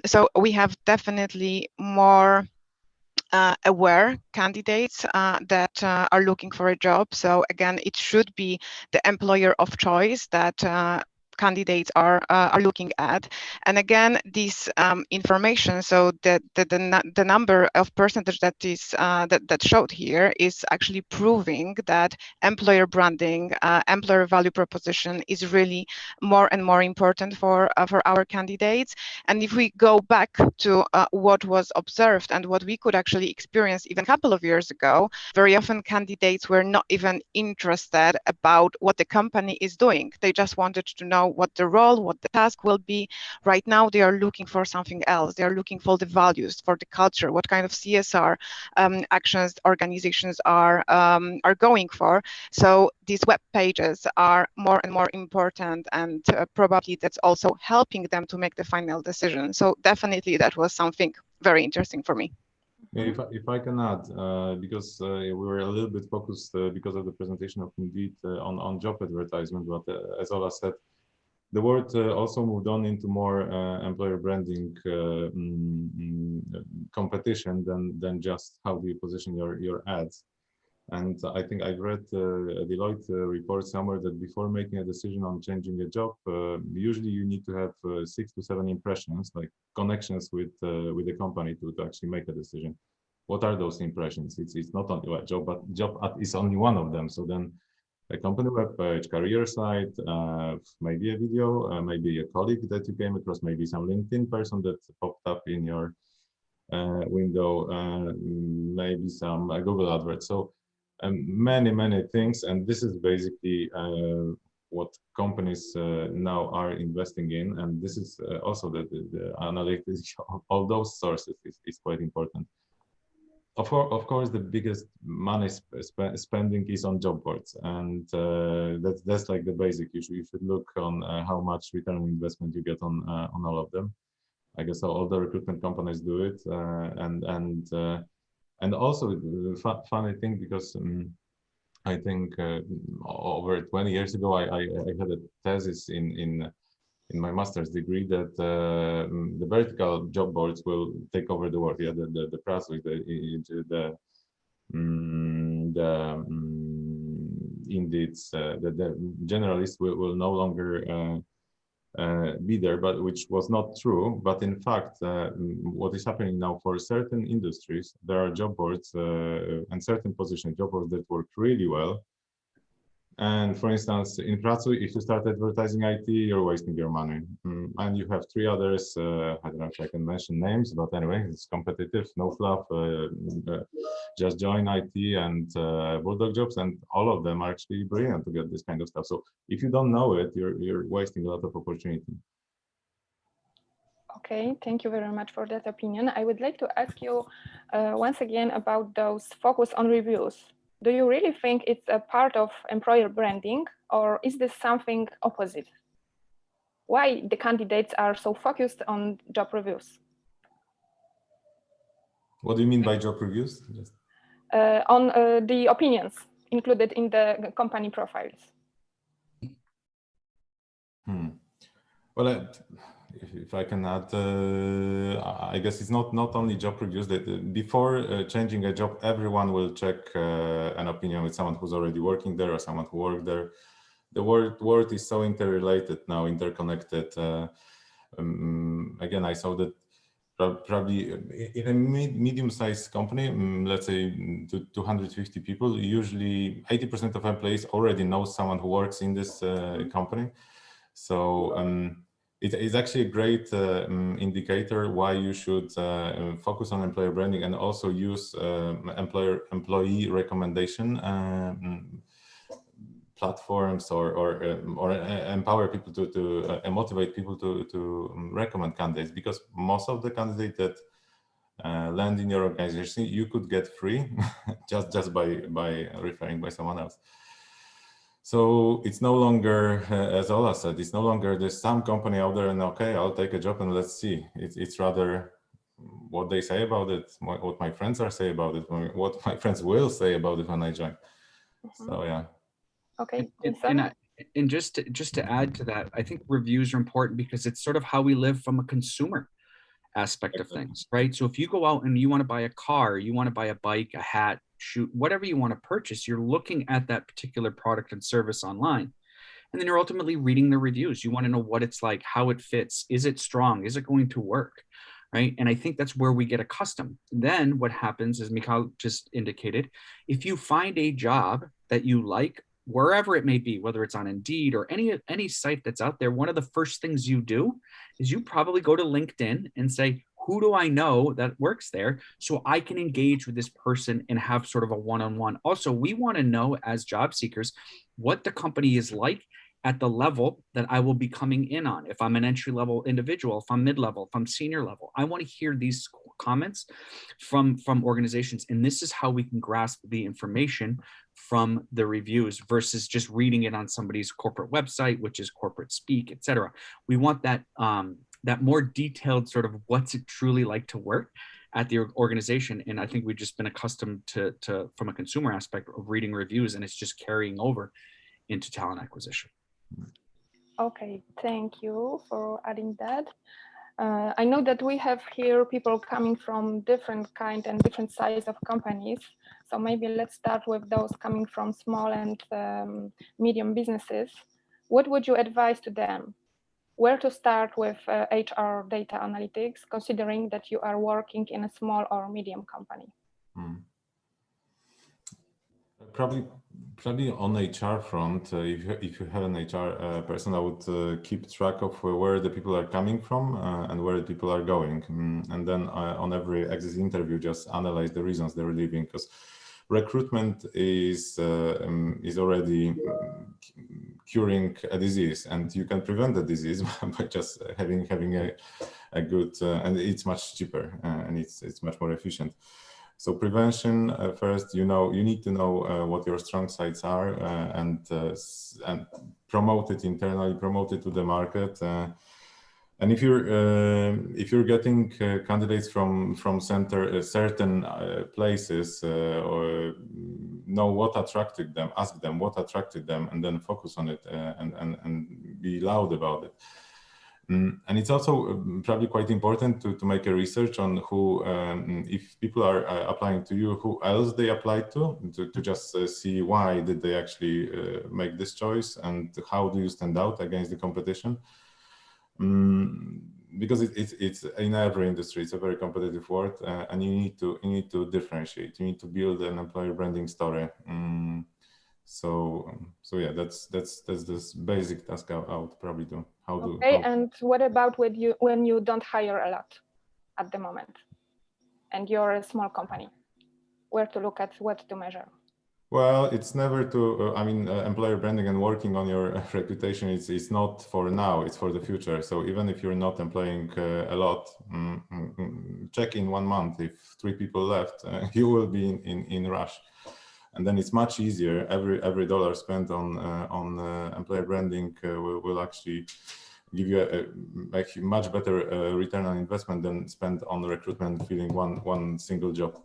[SPEAKER 5] So we have definitely more aware candidates that are looking for a job. So again, it should be the employer of choice that candidates are looking at. And again, this information, so the number of percentage that is that showed here is actually proving that employer branding, employer value proposition is really more and more important for our candidates. And if we go back to what was observed and what we could actually experience even a couple of years ago, very often candidates were not even interested about what the company is doing. They just wanted to know what the role, what the task will be. Right now, they are looking for something else. They are looking for the values, for the culture, what kind of CSR actions organizations are going for. So these web pages are more and more important, and probably that's also helping them to make the final decision. So definitely that was something very interesting for me.
[SPEAKER 6] Yeah, if I can add, because we were a little bit focused because of the presentation of Indeed on job advertisement, but as Ola said, the word also moved on into more employer branding competition than just how do you position your ads. And I think I've read a Deloitte report somewhere that before making a decision on changing a job, usually you need to have 6 to 7 impressions, like connections with the company to actually make a decision. What are those impressions? It's not only a job, but job ad is only one of them. So then a company webpage, career site, maybe a video, maybe a colleague that you came across, maybe some LinkedIn person that popped up in your window, maybe some Google advert. So many things, and this is basically what companies now are investing in, and this is also the analytics of all those sources is quite important. Of course, the biggest money spending is on job boards, and that's like the basic. You should look on how much return on investment you get on all of them. I guess all the recruitment companies do it, and also the funny thing, because I think over 20 years ago I had a thesis in my master's degree that the vertical job boards will take over the world. Yeah, the press with the Indeeds, the generalists will no longer be there, but which was not true. But in fact, what is happening now for certain industries, there are job boards and certain position job boards that work really well. And for instance, in Pracuj, if you start advertising IT, you're wasting your money. And you have 3 others, I don't know if I can mention names, but anyway, it's competitive, no fluff, just join IT and Bulldog Jobs, and all of them are actually brilliant to get this kind of stuff. So if you don't know it, you're wasting a lot of opportunity.
[SPEAKER 4] Okay, thank you very much for that opinion. I would like to ask you once again about those focus on reviews. Do you really think it's a part of employer branding, or is this something opposite? Why the candidates are so focused on job reviews?
[SPEAKER 6] What do you mean by job reviews?
[SPEAKER 4] On the opinions included in the company profiles.
[SPEAKER 6] Well, if I can add, I guess it's not only job reviews. That before changing a job, everyone will check an opinion with someone who's already working there or someone who worked there. the world is so interrelated now, interconnected. Again, I saw that probably in a medium-sized company, let's say 250 people, usually 80% of employees already know someone who works in this company. So it is actually a great indicator why you should focus on employer branding and also use employee recommendation platforms or empower people to motivate people to recommend candidates, because most of the candidates that land in your organization you could get free just by referring by someone else. So it's no longer, as Ola said, it's no longer there's some company out there and okay, I'll take a job and let's see. It's rather what they say about it, what my friends are say about it, what my friends will say about it when I join. So yeah.
[SPEAKER 4] Okay.
[SPEAKER 3] And just to add to that, I think reviews are important because it's sort of how we live from a consumer aspect of things, right? So if you go out and you want to buy a car, you want to buy a bike, a hat, shoe, whatever you want to purchase, you're looking at that particular product and service online. And then you're ultimately reading the reviews. You want to know what it's like, how it fits, is it strong, is it going to work, right? And I think that's where we get accustomed. Then what happens, as Mikhail just indicated, if you find a job that you like, wherever it may be, whether it's on Indeed or any site that's out there, one of the first things you do is you probably go to LinkedIn and say, who do I know that works there so I can engage with this person and have sort of a one-on-one. Also, we want to know as job seekers what the company is like at the level that I will be coming in on. If I'm an entry-level individual, if I'm mid-level, if I'm senior level, I want to hear these comments from organizations. And this is how we can grasp the information from the reviews versus just reading it on somebody's corporate website, which is corporate speak, et cetera. We want that, that more detailed sort of what's it truly like to work at the organization. And I think we've just been accustomed to from a consumer aspect of reading reviews, and it's just carrying over into talent acquisition.
[SPEAKER 4] Okay, thank you for adding that. I know that we have here people coming from different kind and different size of companies. So maybe let's start with those coming from small and medium businesses. What would you advise to them? Where to start with HR data analytics, considering that you are working in a small or medium company?
[SPEAKER 6] Probably on HR front, if you have an HR person, I would keep track of where the people are coming from and where the people are going, and then on every exit interview, just analyze the reasons they're leaving, because recruitment is already curing a disease, and you can prevent the disease by just having a good and it's much cheaper and it's much more efficient. So prevention first, you need to know what your strong sides are and promote it internally, promote it to the market. And if you're getting candidates from certain places, or know what attracted them, ask them what attracted them, and then focus on it and be loud about it. And it's also probably quite important to make a research on who, if people are applying to you, who else they applied to just see why did they actually make this choice and how do you stand out against the competition. Because it's in every industry, it's a very competitive world, and you need to differentiate. You need to build an employer branding story. So yeah, that's this basic task I would probably do.
[SPEAKER 4] And what about when you don't hire a lot at the moment, and you're a small company? Where to look at, what to measure?
[SPEAKER 6] Well, it's never to. Employer branding and working on your reputation is not for now. It's for the future. So even if you're not employing a lot, check in 1 month. If 3 people left, you will be in rush. And then it's much easier. Every dollar spent on employer branding will actually give you a much better return on investment than spent on recruitment, filling one single job.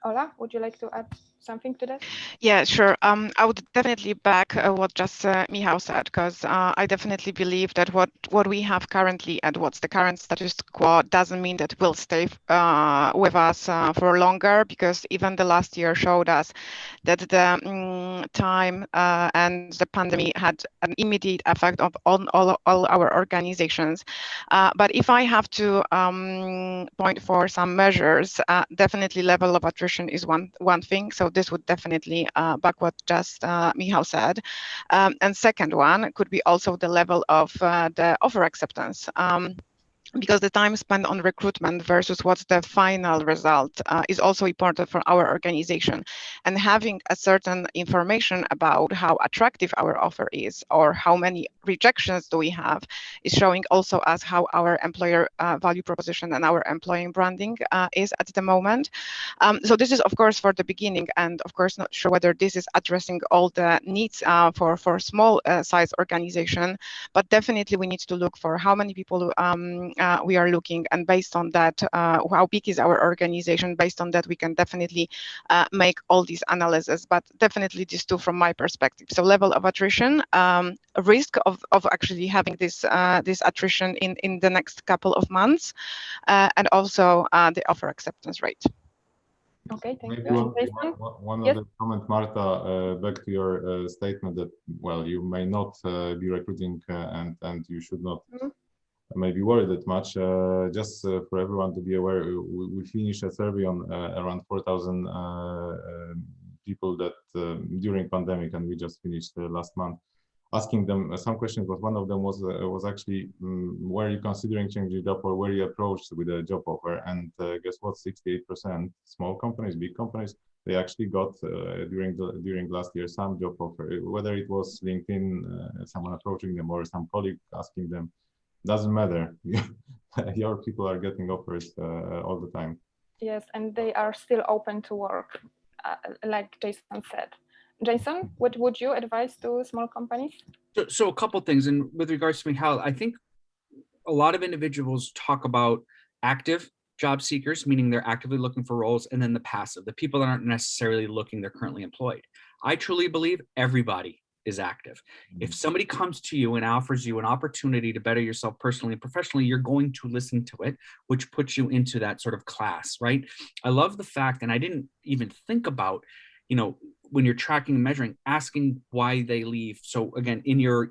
[SPEAKER 4] Ola, would you like to add something to that?
[SPEAKER 5] Yeah, sure. I would definitely back what just Michał said, because I definitely believe that what we have currently and what's the current status quo doesn't mean that will stay with us for longer, because even the last year showed us that the time and the pandemic had an immediate effect on all our organizations. But if I have to point for some measures, definitely level of attrition is one thing. So this would definitely back what just Michał said. And second one could be also the level of the offer acceptance. Because the time spent on recruitment versus what's the final result is also important for our organization. And having a certain information about how attractive our offer is or how many rejections do we have is showing also us how our employer value proposition and our employing branding is at the moment. So this is, of course, for the beginning, and of course, not sure whether this is addressing all the needs for small size organization, but definitely we need to look for how many people we are looking, and based on that, how big is our organization. Based on that, we can definitely make all these analyses, but definitely these two from my perspective. So level of attrition, risk of actually having this attrition in the next couple of months, and also the offer acceptance rate.
[SPEAKER 4] Okay, thank
[SPEAKER 6] Maybe
[SPEAKER 4] you.
[SPEAKER 6] one
[SPEAKER 4] Yes?
[SPEAKER 6] other comment, Marta, back to your statement that, well, you may not be recruiting and you should not maybe worry that much. Just for everyone to be aware, we finished a survey on around 4,000 people that during pandemic, and we just finished last month, asking them some questions, but one of them was actually, were you considering changing job, or were you approached with a job offer? And guess what? 68%, small companies, big companies, they actually got during last year some job offer, whether it was LinkedIn, someone approaching them, or some colleague asking them. Doesn't matter. Your people are getting offers all the time.
[SPEAKER 4] Yes, and they are still open to work, like Jason said. Jason, what would you advise to small companies?
[SPEAKER 3] So a couple things, and with regards to Michał, I think a lot of individuals talk about active job seekers, meaning they're actively looking for roles, and then the passive, the people that aren't necessarily looking, they're currently employed. I truly believe everybody is active. If somebody comes to you and offers you an opportunity to better yourself personally and professionally, you're going to listen to it, which puts you into that sort of class, right? I love the fact, and I didn't even think about, when you're tracking and measuring, asking why they leave. So again, in your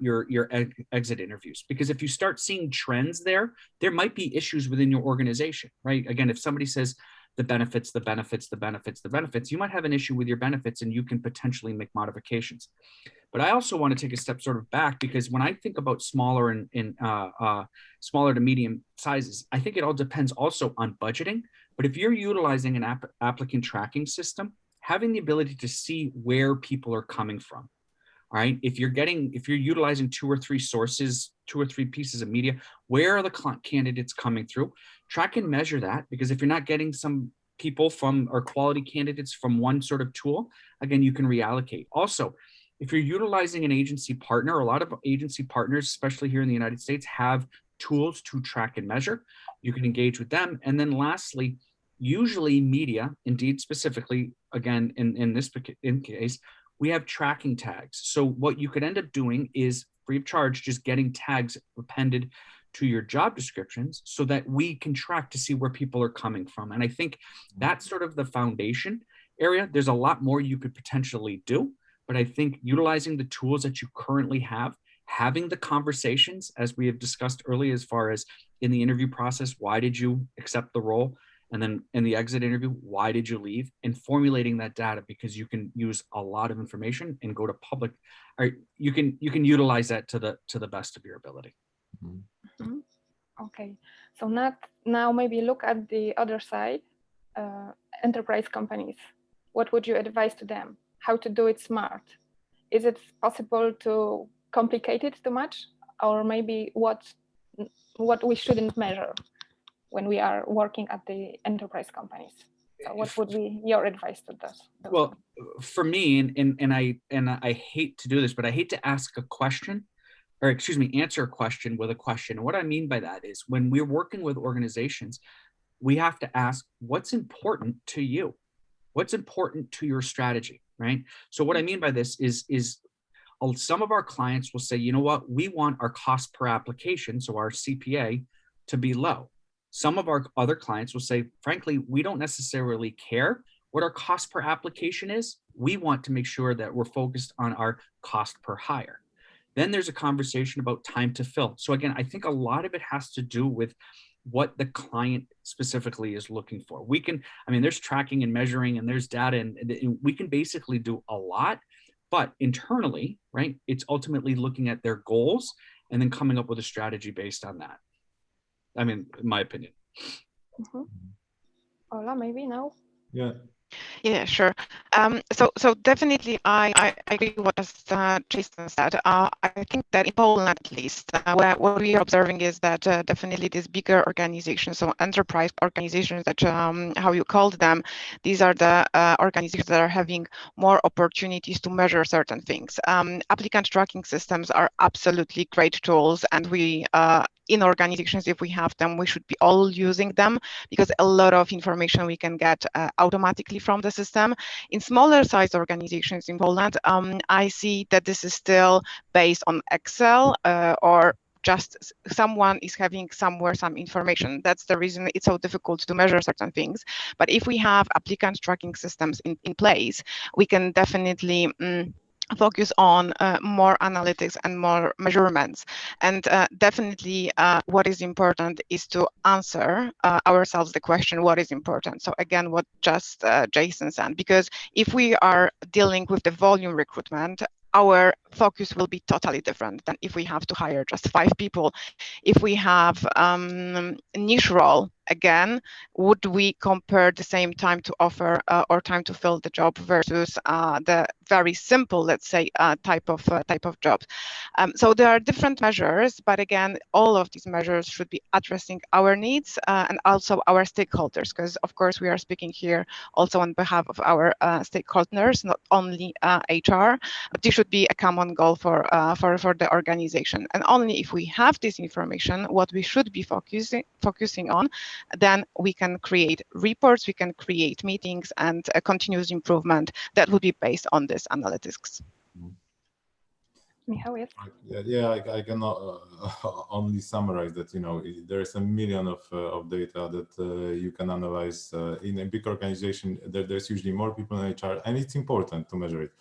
[SPEAKER 3] exit interviews, because if you start seeing trends there might be issues within your organization, right? Again, if somebody says the benefits, you might have an issue with your benefits, and you can potentially make modifications. But I also want to take a step sort of back, because when I think about smaller and smaller to medium sizes, I think it all depends also on budgeting. But if you're utilizing an applicant tracking system, having the ability to see where people are coming from, all right? If you're utilizing 2 or 3 sources, 2 or 3 pieces of media, where are the candidates coming through? Track and measure that, because if you're not getting some people from, or quality candidates from one sort of tool, again, you can reallocate. Also, if you're utilizing an agency partner, a lot of agency partners, especially here in the United States, have tools to track and measure. You can engage with them. And then lastly, usually media, Indeed specifically, again, in this case, we have tracking tags. So what you could end up doing is free of charge, just getting tags appended to your job descriptions so that we can track to see where people are coming from. And I think that's sort of the foundation area. There's a lot more you could potentially do, but I think utilizing the tools that you currently have, having the conversations, as we have discussed earlier, as far as in the interview process, why did you accept the role? And then in the exit interview, why did you leave? And formulating that data, because you can use a lot of information and go to public, or you can utilize that to the best of your ability.
[SPEAKER 4] Mm-hmm. Okay, so now maybe look at the other side, enterprise companies. What would you advise to them? How to do it smart? Is it possible to complicate it too much? Or maybe what we shouldn't measure when we are working at the enterprise companies? So what would be your advice to those?
[SPEAKER 3] Well, for me, and I hate to do this, but I hate to ask a question, or excuse me, answer a question with a question. And what I mean by that is, when we're working with organizations, we have to ask, what's important to you? What's important to your strategy, right? So what I mean by this is some of our clients will say, you know what, we want our cost per application, so our CPA, to be low. Some of our other clients will say, frankly, we don't necessarily care what our cost per application is. We want to make sure that we're focused on our cost per hire. Then there's a conversation about time to fill. So again, I think a lot of it has to do with what the client specifically is looking for. We can, I mean, there's tracking and measuring and there's data, and we can basically do a lot, but internally, right, it's ultimately looking at their goals and then coming up with a strategy based on that. I mean, in my opinion.
[SPEAKER 4] Ola, maybe now?
[SPEAKER 6] Yeah.
[SPEAKER 5] Yeah, sure. So definitely, I agree with what Jason said. I think that in Poland, at least, what we are observing is that definitely these bigger organizations, so enterprise organizations, that how you called them, these are the organizations that are having more opportunities to measure certain things. Applicant tracking systems are absolutely great tools, and we in organizations, if we have them, we should be all using them, because a lot of information we can get automatically from the system. In smaller size organizations in Poland, I see that this is still based on Excel or just someone is having somewhere some information. That's the reason it's so difficult to measure certain things. But if we have applicant tracking systems in place, we can definitely focus on more analytics and more measurements. And definitely what is important is to answer ourselves the question, what is important? So again, what just Jason said, because if we are dealing with the volume recruitment, our focus will be totally different than if we have to hire just 5 people. If we have niche role, again, would we compare the same time to offer or time to fill the job versus the very simple, let's say, type of job? So there are different measures, but again, all of these measures should be addressing our needs and also our stakeholders, because of course we are speaking here also on behalf of our stakeholders, not only HR, but this should be a common goal for the organization. And only if we have this information, what we should be focusing on, then we can create reports, we can create meetings, and a continuous improvement that will be based on this analytics.
[SPEAKER 4] Michał, yes?
[SPEAKER 6] Yeah, I can only summarize that, you know, there's a million of data that you can analyze. In a big organization, there's usually more people in HR, and it's important to measure it.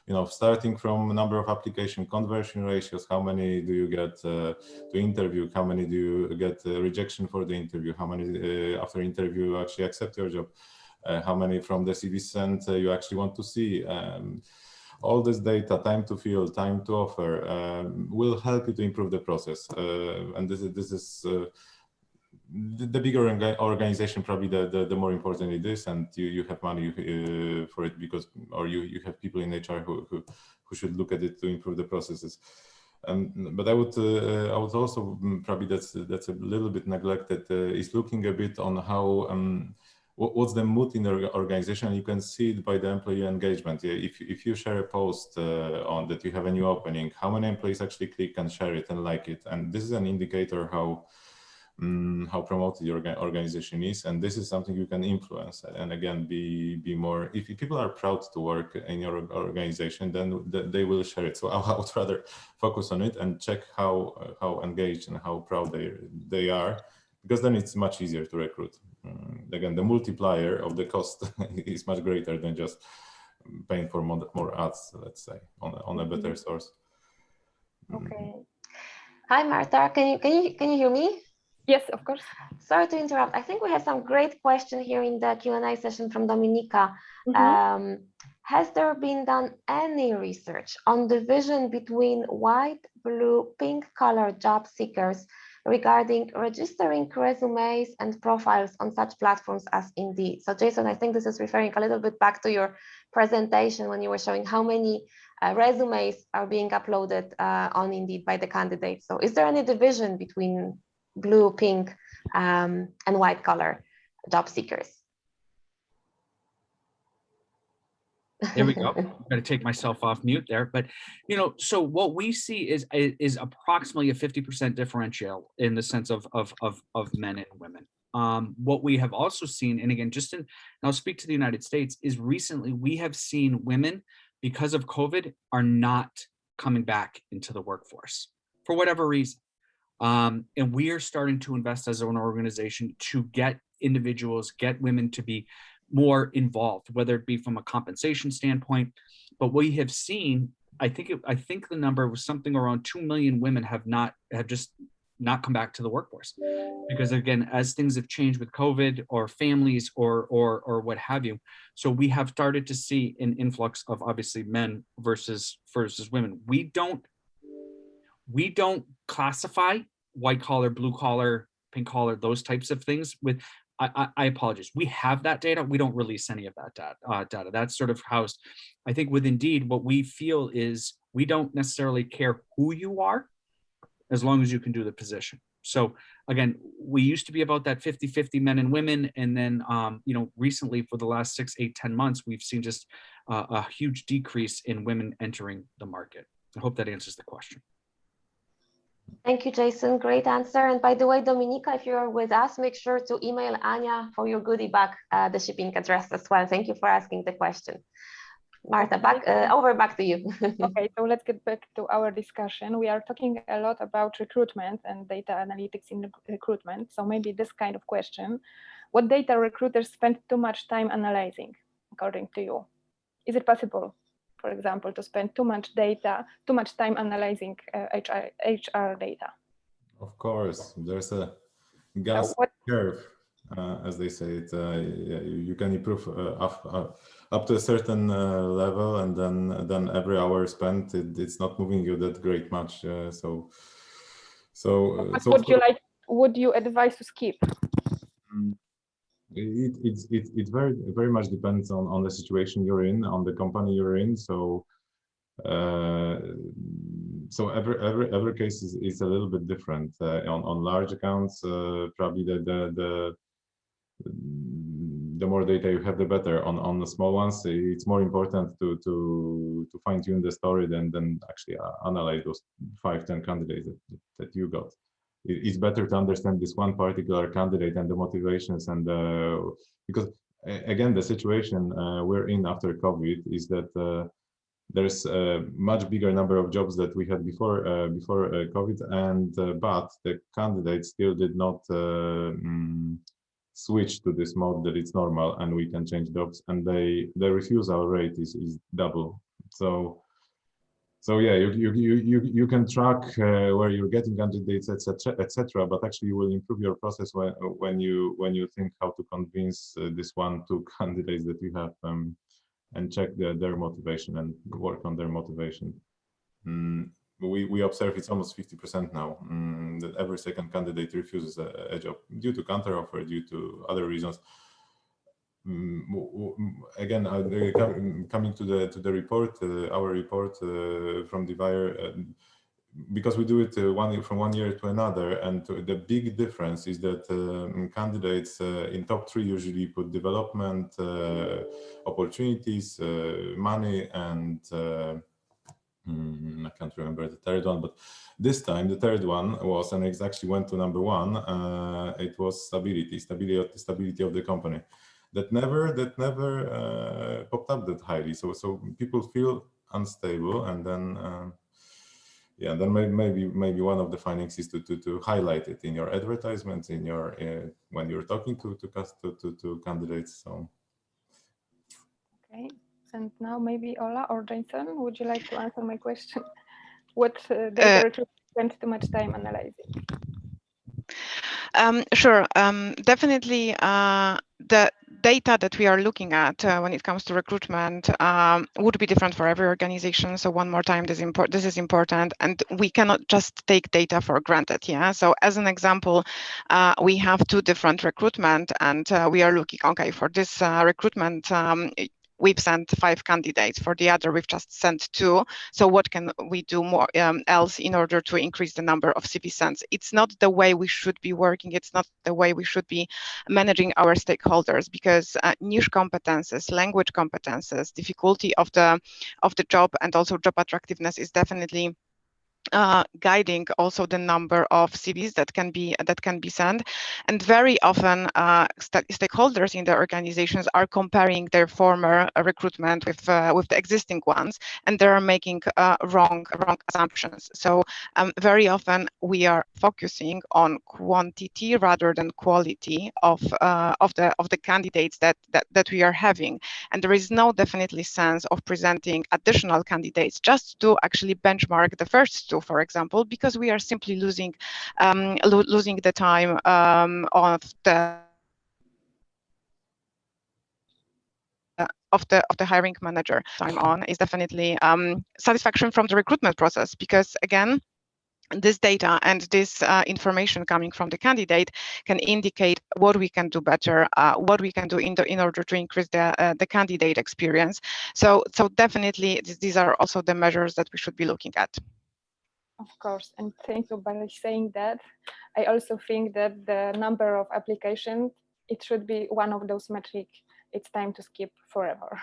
[SPEAKER 6] You know, starting from number of application conversion ratios, how many do you get to interview, how many do you get rejection for the interview, how many after interview actually accept your job, how many from the CV sent you actually want to see. All this data, time to fill, time to offer, will help you to improve the process. And this is the bigger organization, probably the more important it is, and you have money for it, because, or you have people in HR who should look at it to improve the processes. But I would also, probably that's a little bit neglected, is looking a bit on how what's the mood in the organization. You can see it by the employee engagement. Yeah, if you share a post on that you have a new opening, how many employees actually click and share it and like it, and this is an indicator how promoted your organization is, and this is something you can influence. And again, be more, if people are proud to work in your organization, then they will share it. So I would rather focus on it and check how engaged and how proud they are, because then it's much easier to recruit. Again, the multiplier of the cost is much greater than just paying for more ads, let's say, on a better source.
[SPEAKER 4] Okay.
[SPEAKER 1] Hi, Martha. Can you hear me?
[SPEAKER 4] Yes, of course.
[SPEAKER 1] Sorry to interrupt. I think we have some great questions here in the Q&A session from Dominika. Has there been done any research on the division between white, blue, pink color job seekers regarding registering resumes and profiles on such platforms as Indeed? So Jason, I think this is referring a little bit back to your presentation when you were showing how many resumes are being uploaded on Indeed by the candidates. So is there any division between blue, pink, and white collar job seekers?
[SPEAKER 3] There we go. I'm going to take myself off mute there. But, you know, so what we see is approximately a 50% differential in the sense of men and women. what we have also seen, and again, and I'll speak to the United States, is recently we have seen women, because of COVID, are not coming back into the workforce for whatever reason. And we are starting to invest as an organization to get individuals, get women to be more involved, whether it be from a compensation standpoint. But we have seen, I think the number was something around 2 million women have just not come back to the workforce, because again, as things have changed with COVID or families or what have you. So we have started to see an influx of obviously men versus women. We don't classify white collar, blue collar, pink collar, those types of things with, I apologize. We have that data. We don't release any of that data. That's sort of housed. I think with Indeed, what we feel is we don't necessarily care who you are, as long as you can do the position. So again, we used to be about that 50-50 men and women. And then, recently for the last 6, 8, 10 months, we've seen just a huge decrease in women entering the market. I hope that answers the question.
[SPEAKER 1] Thank you, Jason. Great answer. And by the way, Dominika, if you're with us, make sure to email Anya for your goodie bag, the shipping address as well. Thank you for asking the question. Marta, back to you.
[SPEAKER 4] Okay, so let's get back to our discussion. We are talking a lot about recruitment and data analytics in recruitment. So maybe this kind of question: what data recruiters spend too much time analyzing, according to you? Is it possible, for example, to spend too much time analyzing HR data?
[SPEAKER 6] Of course, there's a gas curve, as they say it. You can improve up to a certain level, and then every hour spent, it's not moving you that great much.
[SPEAKER 4] Would you advise to skip?
[SPEAKER 6] It very much depends on the situation you're in, on the company you're in. So every case is a little bit different. On large accounts, probably the more data you have, the better. On the small ones, it's more important to fine tune the story than actually analyze those 5-10 candidates that you got. It's better to understand this one particular candidate and the motivations, and because again, the situation we're in after COVID is that there's a much bigger number of jobs that we had before COVID, and but the candidates still did not switch to this mode that it's normal and we can change jobs, and the refusal rate is double. So yeah, you can track where you're getting candidates, etc. But actually, you will improve your process when you think how to convince this 1-2 candidates that you have, and check their motivation and work on their motivation. We observe it's almost 50% now, that every second candidate refuses a job due to counteroffer, due to other reasons. Again, coming to the report, our report from Divire, because we do it from one year to another, and the big difference is that candidates in top 3 usually put development, opportunities, money, and I can't remember the third one, but this time the third one was, and it actually went to number 1. It was stability of the company. That never popped up that highly. So people feel unstable, and then then maybe one of the findings is to highlight it in your advertisements, in your when you're talking to candidates. So
[SPEAKER 4] okay, and now maybe Ola or Jason, would you like to answer my question? What data recruiters spend too much time analyzing?
[SPEAKER 5] Sure. Definitely, the data that we are looking at when it comes to recruitment would be different for every organization. So one more time, this is important, and we cannot just take data for granted. Yeah. So as an example, we have 2 different recruitment, and we are looking, okay, for this recruitment, we've sent 5 candidates. For the other, we've just sent 2. So what can we do more else in order to increase the number of CV sends? It's not the way we should be working. It's not the way we should be managing our stakeholders, because niche competences, language competences, difficulty of the job, and also job attractiveness is definitely guiding also the number of CVs that can be sent, and very often stakeholders in the organizations are comparing their former recruitment with the existing ones, and they are making wrong assumptions. So very often we are focusing on quantity rather than quality of the candidates that we are having, and there is no definitely sense of presenting additional candidates just to actually benchmark the first two, for example, because we are simply losing the time of the hiring manager time on is definitely satisfaction from the recruitment process, because again, this data and this information coming from the candidate can indicate what we can do better, what we can do in order to increase the candidate experience. So definitely these are also the measures that we should be looking at.
[SPEAKER 4] Of course, and thank you. By saying that, I also think that the number of applications, it should be one of those metrics it's time to skip forever.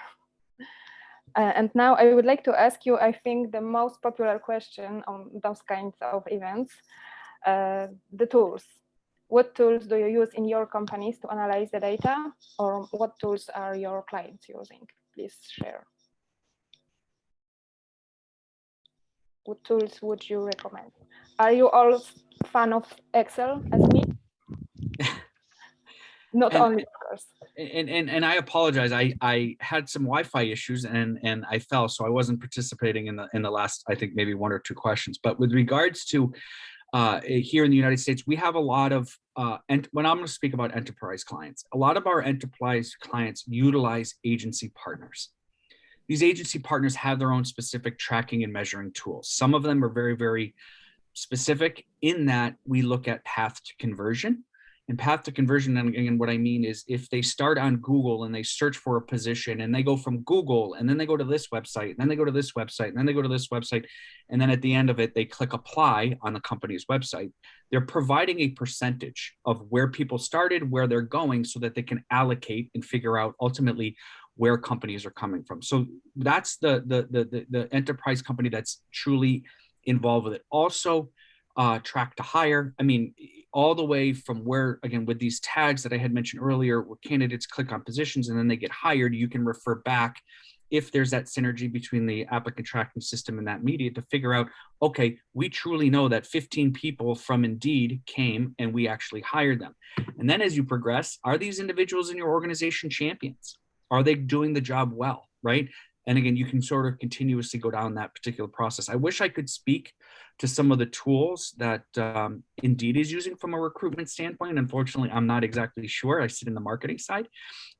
[SPEAKER 4] And now I would like to ask you, I think the most popular question on those kinds of events, the tools. What tools do you use in your companies to analyze the data, or what tools are your clients using? Please share. What tools would you recommend? Are you all fan of Excel as me? Not only, of course.
[SPEAKER 3] And I apologize. I had some Wi-Fi issues and I fell, so I wasn't participating in the last, I think maybe 1 or 2 questions. But with regards to here in the United States, we have a lot of and when I'm going to speak about enterprise clients, a lot of our enterprise clients utilize agency partners. These agency partners have their own specific tracking and measuring tools. Some of them are very, very specific in that we look at path to conversion. And path to conversion, and again, what I mean is if they start on Google and they search for a position and they go from Google and then they go to this website and then they go to this website and then they go to this website, and then at the end of it, they click apply on the company's website, they're providing a percentage of where people started, where they're going, so that they can allocate and figure out ultimately where companies are coming from. So that's the enterprise company that's truly involved with it. Also, track to hire. I mean, all the way from where, again, with these tags that I had mentioned earlier, where candidates click on positions and then they get hired, you can refer back if there's that synergy between the applicant tracking system and that media to figure out, okay, we truly know that 15 people from Indeed came and we actually hired them. And then as you progress, are these individuals in your organization champions? Are they doing the job well, right? And again, you can sort of continuously go down that particular process. I wish I could speak to some of the tools that Indeed is using from a recruitment standpoint. Unfortunately, I'm not exactly sure. I sit in the marketing side,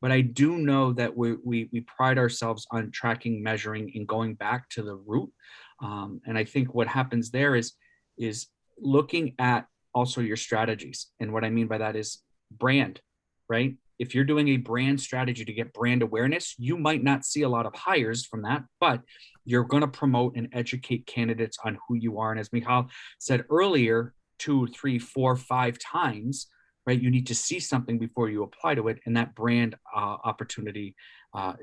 [SPEAKER 3] but I do know that we pride ourselves on tracking, measuring, and going back to the root. And I think what happens there is looking at also your strategies. And what I mean by that is brand, right? If you're doing a brand strategy to get brand awareness, you might not see a lot of hires from that, but you're going to promote and educate candidates on who you are. And as Michal said earlier, 2, 3, 4, 5 times, right? You need to see something before you apply to it, and that brand opportunity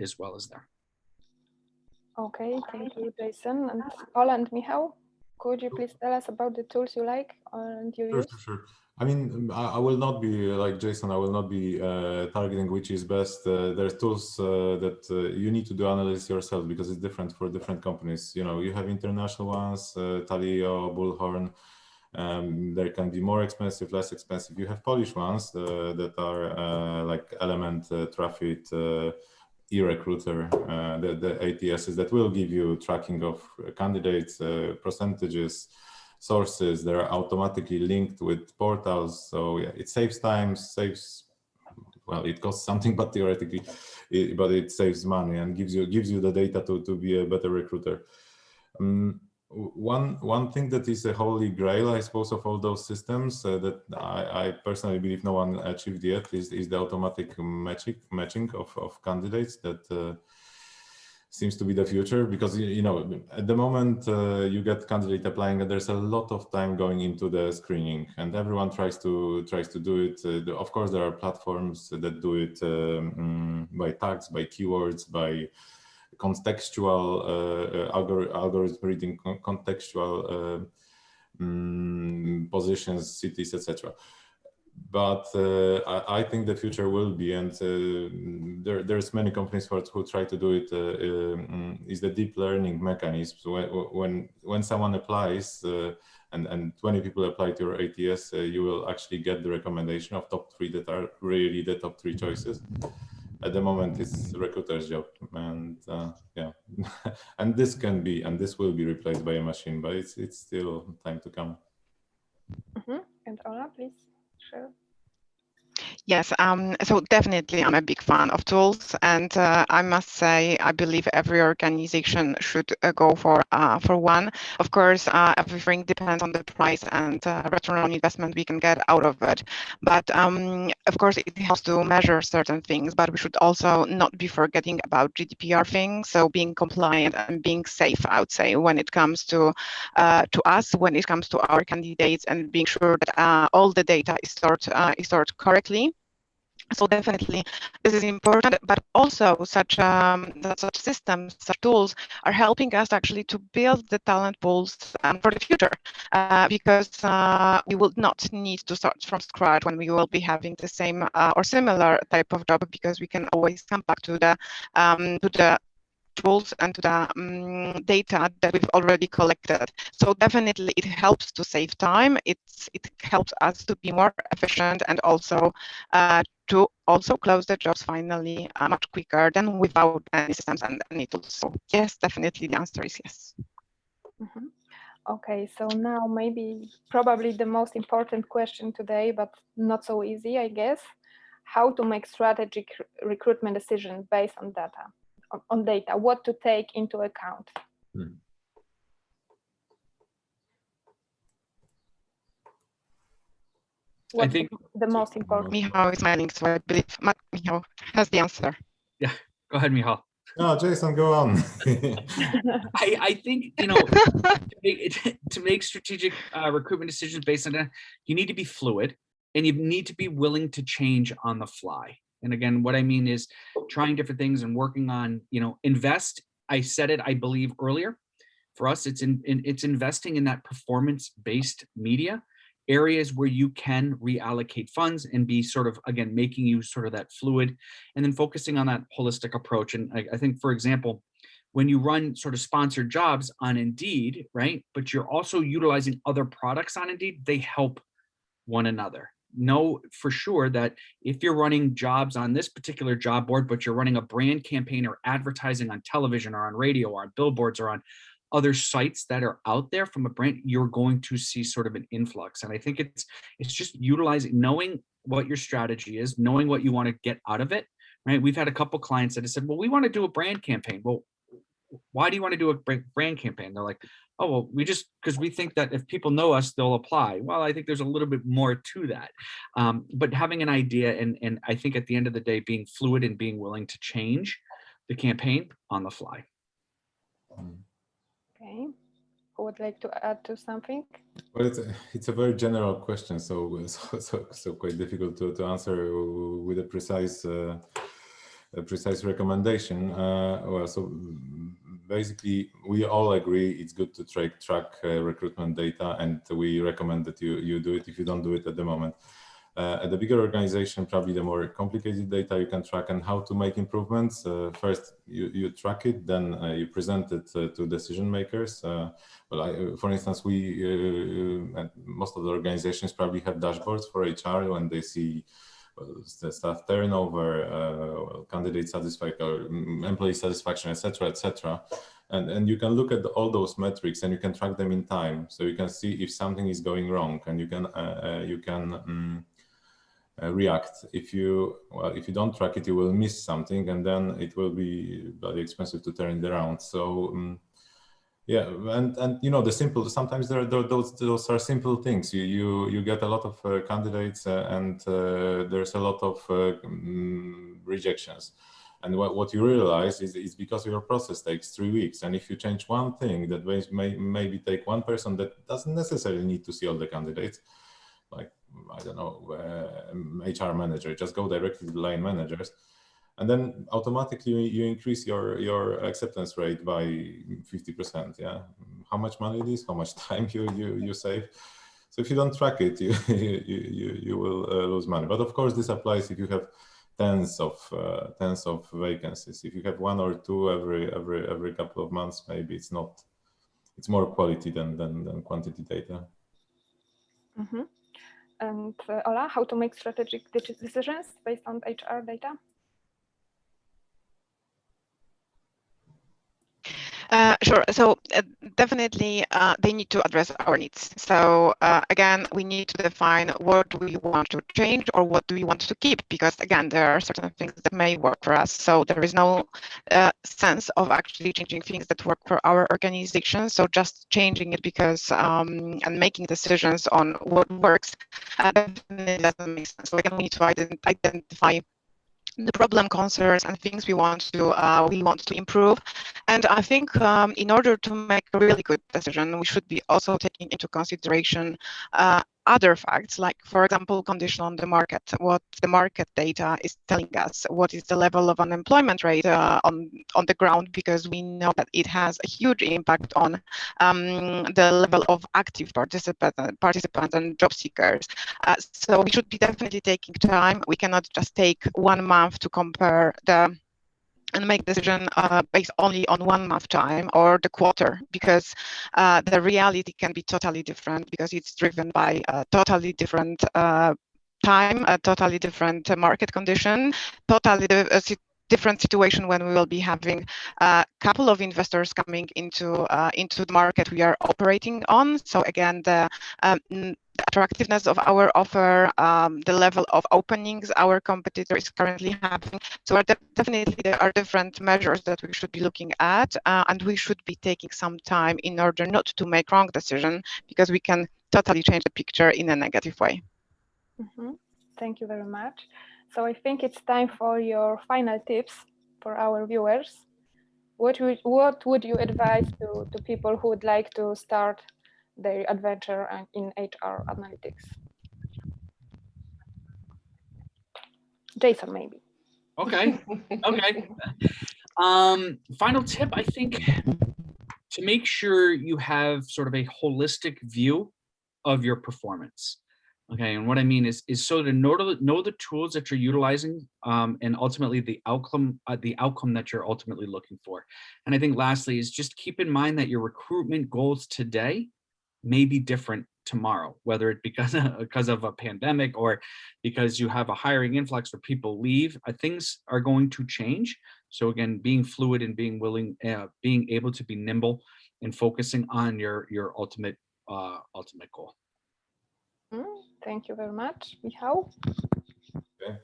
[SPEAKER 3] as well as there.
[SPEAKER 4] Okay, thank you, Jason. And Ola and Michal, could you please tell us about the tools you like and you use?
[SPEAKER 6] Sure. I mean, I will not be like Jason. I will not be targeting which is best. There's tools that you need to do analysis yourself because it's different for different companies. You know, you have international ones, Talio, Bullhorn. There can be more expensive, less expensive. You have Polish ones that are like Element, Traffic, eRecruiter, the ATSs that will give you tracking of candidates, percentages, sources. They're automatically linked with portals, so yeah, it saves time, well, it costs something, but theoretically but it saves money and gives you the data to be a better recruiter. One thing that is a holy grail, I suppose, of all those systems that I personally believe no one achieved yet is the automatic matching of candidates that seems to be the future, because you know at the moment you get candidate applying and there's a lot of time going into the screening and everyone tries to do it. Of course there are platforms that do it by tags, by keywords, by contextual algorithm reading contextual positions, cities, etc. But I think the future will be, and there's many companies who try to do it, is the deep learning mechanism. So when someone applies and 20 people apply to your ATS, you will actually get the recommendation of top 3 that are really the top 3 choices. At the moment, it's the recruiter's job, and yeah, and this will be replaced by a machine, but it's still time to come.
[SPEAKER 4] And Ola, please share.
[SPEAKER 5] Yes, so definitely I'm a big fan of tools, and I must say I believe every organization should go for one. Of course, everything depends on the price and return on investment we can get out of it. But of course, it helps to measure certain things, but we should also not be forgetting about GDPR things. So being compliant and being safe, I would say, when it comes to us, when it comes to our candidates, and being sure that all the data is stored correctly. So definitely this is important, but also such systems, such tools are helping us actually to build the talent pools for the future, because we will not need to start from scratch when we will be having the same or similar type of job, because we can always come back to the tools and to the data that we've already collected. So definitely it helps to save time. It helps us to be more efficient, and also to also close the jobs finally much quicker than without any systems and any tools. So yes, definitely the answer is yes.
[SPEAKER 4] Okay, so now probably the most important question today, but not so easy, I guess. How to make strategic recruitment decisions based on data? What to take into account.
[SPEAKER 3] I think
[SPEAKER 4] the most important.
[SPEAKER 5] Michał is smiling, so I believe Michał has the answer.
[SPEAKER 3] Yeah, go ahead, Michał.
[SPEAKER 6] No, Jason, go on.
[SPEAKER 3] I think, to make strategic recruitment decisions based on that, you need to be fluid, and you need to be willing to change on the fly. And again, what I mean is trying different things and working on, invest. I said it, I believe, earlier. For us, it's investing in that performance-based media, areas where you can reallocate funds and be sort of, again, making you sort of that fluid, and then focusing on that holistic approach. And I think, for example, when you run sort of sponsored jobs on Indeed, right, but you're also utilizing other products on Indeed, they help one another. Know for sure that if you're running jobs on this particular job board, but you're running a brand campaign or advertising on television or on radio or on billboards or on other sites that are out there from a brand, you're going to see sort of an influx. And I think it's just utilizing, knowing what your strategy is, knowing what you want to get out of it, right? We've had a couple clients that have said, well, we want to do a brand campaign. Well, why do you want to do a brand campaign? They're like, oh, well, because we think that if people know us, they'll apply. Well, I think there's a little bit more to that. But having an idea, and I think at the end of the day, being fluid and being willing to change the campaign on the fly.
[SPEAKER 4] Okay. Who would like to add to something?
[SPEAKER 6] Well, it's a very general question, so quite difficult to answer with a precise recommendation. Well, so basically, we all agree it's good to track recruitment data, and we recommend that you do it if you don't do it at the moment. At the bigger organization, probably the more complicated data you can track and how to make improvements. First, you track it, then you present it to decision makers. For instance, most of the organizations probably have dashboards for HR when they see the staff turnover, candidate satisfaction, or employee satisfaction, etc. And you can look at all those metrics and you can track them in time, so you can see if something is going wrong, and you can react. If you don't track it, you will miss something, and then it will be very expensive to turn it around. So yeah, and the simple, sometimes those are simple things. You get a lot of candidates and there's a lot of rejections. And what you realize is because your process takes 3 weeks, and if you change one thing that maybe take one person that doesn't necessarily need to see all the candidates, like, I don't know, HR manager, just go directly to the line managers. and then automatically you increase your acceptance rate by 50%. Yeah, how much money it is, how much time you save. So if you don't track it, you will lose money. But of course, this applies if you have tens of vacancies. If you have one or two every couple of months, maybe it's not. It's more quality than quantity data.
[SPEAKER 4] Mm-hmm. And Ola, how to make strategic decisions based on HR data?
[SPEAKER 5] Sure. So definitely they need to address our needs. So again, we need to define what do we want to change or what do we want to keep, because again, there are certain things that may work for us. So there is no sense of actually changing things that work for our organization. So just changing it because and making decisions on what works definitely doesn't make sense. So again, we need to identify the problem, concerns, and things we want to improve. And I think in order to make a really good decision, we should be also taking into consideration other facts, like, for example, condition on the market, what the market data is telling us, what is the level of unemployment rate on the ground, because we know that it has a huge impact on the level of active participants and job seekers. So we should be definitely taking time. We cannot just take 1 month to compare and make decision based only on 1 month time or the quarter, because the reality can be totally different, because it's driven by a totally different time, a totally different market condition, totally different situation when we will be having a couple of investors coming into the market we are operating on. So again, the attractiveness of our offer, the level of openings our competitor is currently having. So definitely there are different measures that we should be looking at, and we should be taking some time in order not to make wrong decision, because we can totally change the picture in a negative way.
[SPEAKER 4] Mm-hmm. Thank you very much. So I think it's time for your final tips for our viewers. What would you advise to people who would like to start their adventure in HR analytics? Jason, maybe.
[SPEAKER 3] Okay. Okay. Final tip, I think, to make sure you have sort of a holistic view of your performance. Okay, and what I mean is so to know the tools that you're utilizing, and ultimately the outcome that you're ultimately looking for. And I think lastly is just keep in mind that your recruitment goals today may be different tomorrow, whether it because of a pandemic or because you have a hiring influx or people leave. Things are going to change. So again, being fluid and being willing, being able to be nimble and focusing on your ultimate goal.
[SPEAKER 4] Thank you very much. Michał?
[SPEAKER 6] Okay.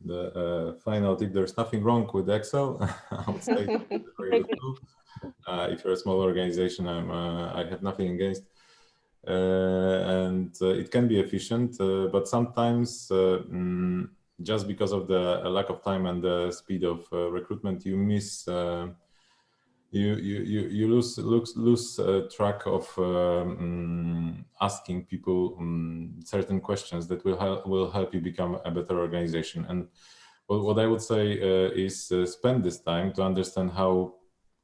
[SPEAKER 6] The final tip, there's nothing wrong with Excel. I would say it's very useful. If you're a small organization, I have nothing against. And it can be efficient, but sometimes just because of the lack of time and the speed of recruitment, you miss you lose track of asking people certain questions that will help you become a better organization. And what I would say is spend this time to understand how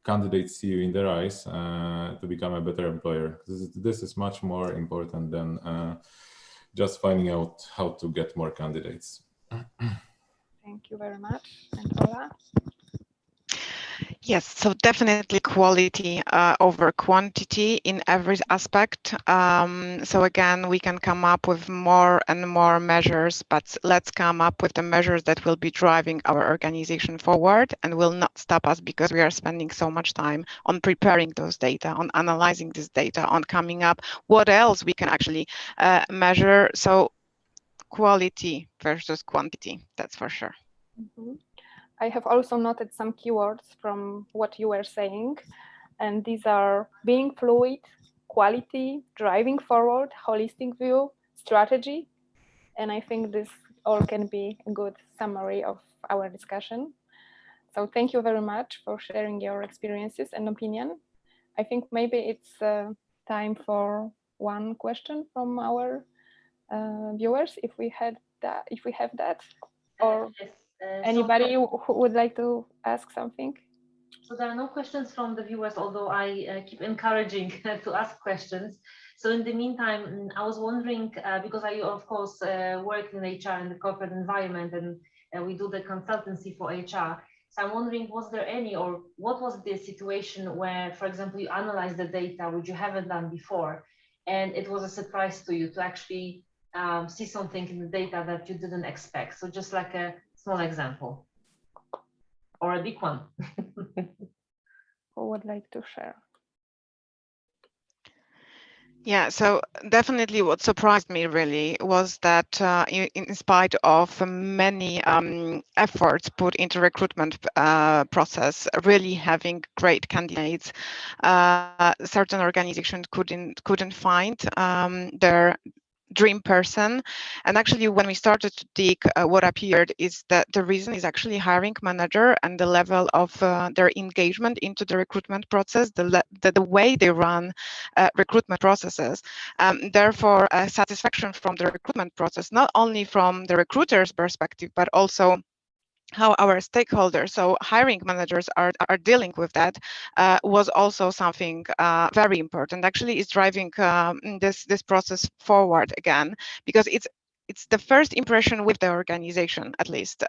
[SPEAKER 6] candidates see you in their eyes to become a better employer. This is much more important than just finding out how to get more candidates.
[SPEAKER 4] Thank you very much. And Ola?
[SPEAKER 5] Yes, so definitely quality over quantity in every aspect. So again, we can come up with more and more measures, but let's come up with the measures that will be driving our organization forward and will not stop us because we are spending so much time on preparing those data, on analyzing this data, on coming up what else we can actually measure. So quality versus quantity, that's for sure.
[SPEAKER 4] Mm-hmm. I have also noted some keywords from what you were saying, and these are being fluid, quality, driving forward, holistic view, strategy, and I think this all can be a good summary of our discussion. So thank you very much for sharing your experiences and opinion. I think maybe it's time for one question from our viewers, if we have that. Or
[SPEAKER 2] Yes,
[SPEAKER 4] anybody who would like to ask something?
[SPEAKER 2] So there are no questions from the viewers, although I keep encouraging to ask questions. So in the meantime, I was wondering, because I, of course, work in HR in the corporate environment, and we do the consultancy for HR. So I'm wondering, was there any, or what was the situation where, for example, you analyze the data, which you haven't done before, and it was a surprise to you to actually see something in the data that you didn't expect? So just like a small example, or a big one.
[SPEAKER 4] Who would like to share?
[SPEAKER 5] Yeah, so definitely what surprised me really was that in spite of many efforts put into recruitment process, really having great candidates, certain organizations couldn't find their dream person. And actually, when we started to dig, what appeared is that the reason is actually hiring manager and the level of their engagement into the recruitment process, the way they run recruitment processes. Therefore, satisfaction from the recruitment process, not only from the recruiter's perspective, but also how our stakeholders, so hiring managers, are dealing with that, was also something very important. Actually, it's driving this process forward again, because it's the first impression with the organization, at least.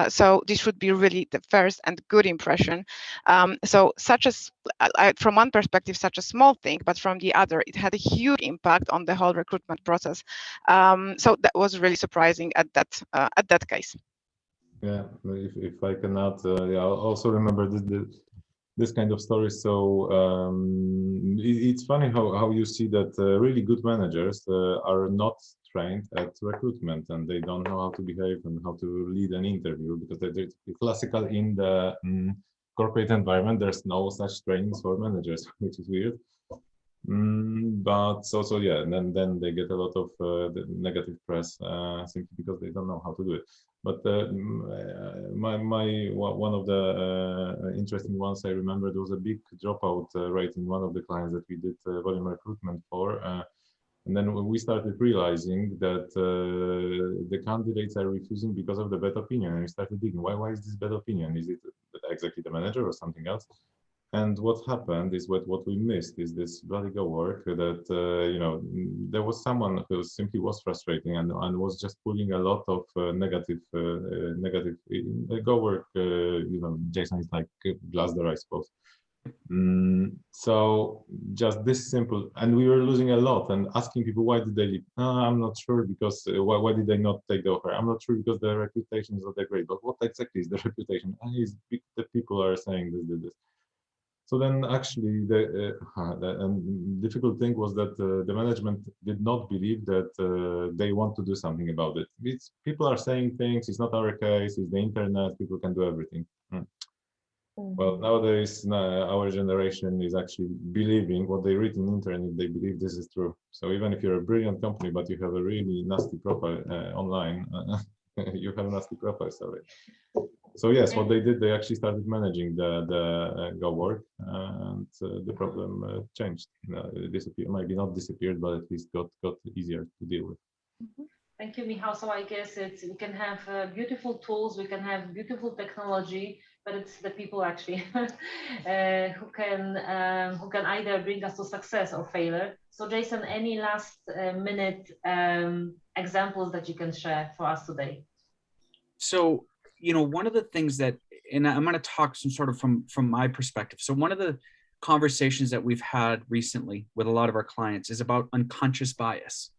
[SPEAKER 5] So this should be really the first and good impression. So such as, from one perspective, such a small thing, but from the other, it had a huge impact on the whole recruitment process. So that was really surprising at that case.
[SPEAKER 6] Yeah, if I can add, yeah, I also remember this kind of story. So it's funny how you see that really good managers are not trained at recruitment, and they don't know how to behave and how to lead an interview, because they're classical in the corporate environment. There's no such trainings for managers, which is weird. But so yeah, and then they get a lot of the negative press simply because they don't know how to do it. But one of the interesting ones I remember, there was a big dropout rate in one of the clients that we did volume recruitment for. And then we started realizing that the candidates are refusing because of the bad opinion. And we started digging, why is this bad opinion? Is it exactly the manager or something else? And what happened is what we missed is this bloody go work that, you know, there was someone who simply was frustrating and was just pulling a lot of negative go work. You know, Jason is like Glassdoor, I suppose. So just this simple, and we were losing a lot and asking people, why did they leave? I'm not sure, because why did they not take the offer? I'm not sure because the reputation is not that great. But what exactly is the reputation? The people are saying this. So then actually the difficult thing was that the management did not believe that they want to do something about it. People are saying things, it's not our case, it's the internet, people can do everything. Well, nowadays, our generation is actually believing what they read in the internet, they believe this is true. So even if you're a brilliant company, but you have a really nasty profile online, you have a nasty profile, sorry. So yes, what they did, they actually started managing the go work, and the problem changed. Disappeared, maybe not disappeared, but at least got easier to deal with.
[SPEAKER 2] Thank you, Michał. So I guess we can have beautiful tools, we can have beautiful technology, but it's the people actually who can either bring us to success or failure. So Jason, any last minute examples that you can share for us today?
[SPEAKER 3] So, you know, one of the things that, and I'm going to talk some sort of from my perspective. So one of the conversations that we've had recently with a lot of our clients is about unconscious bias.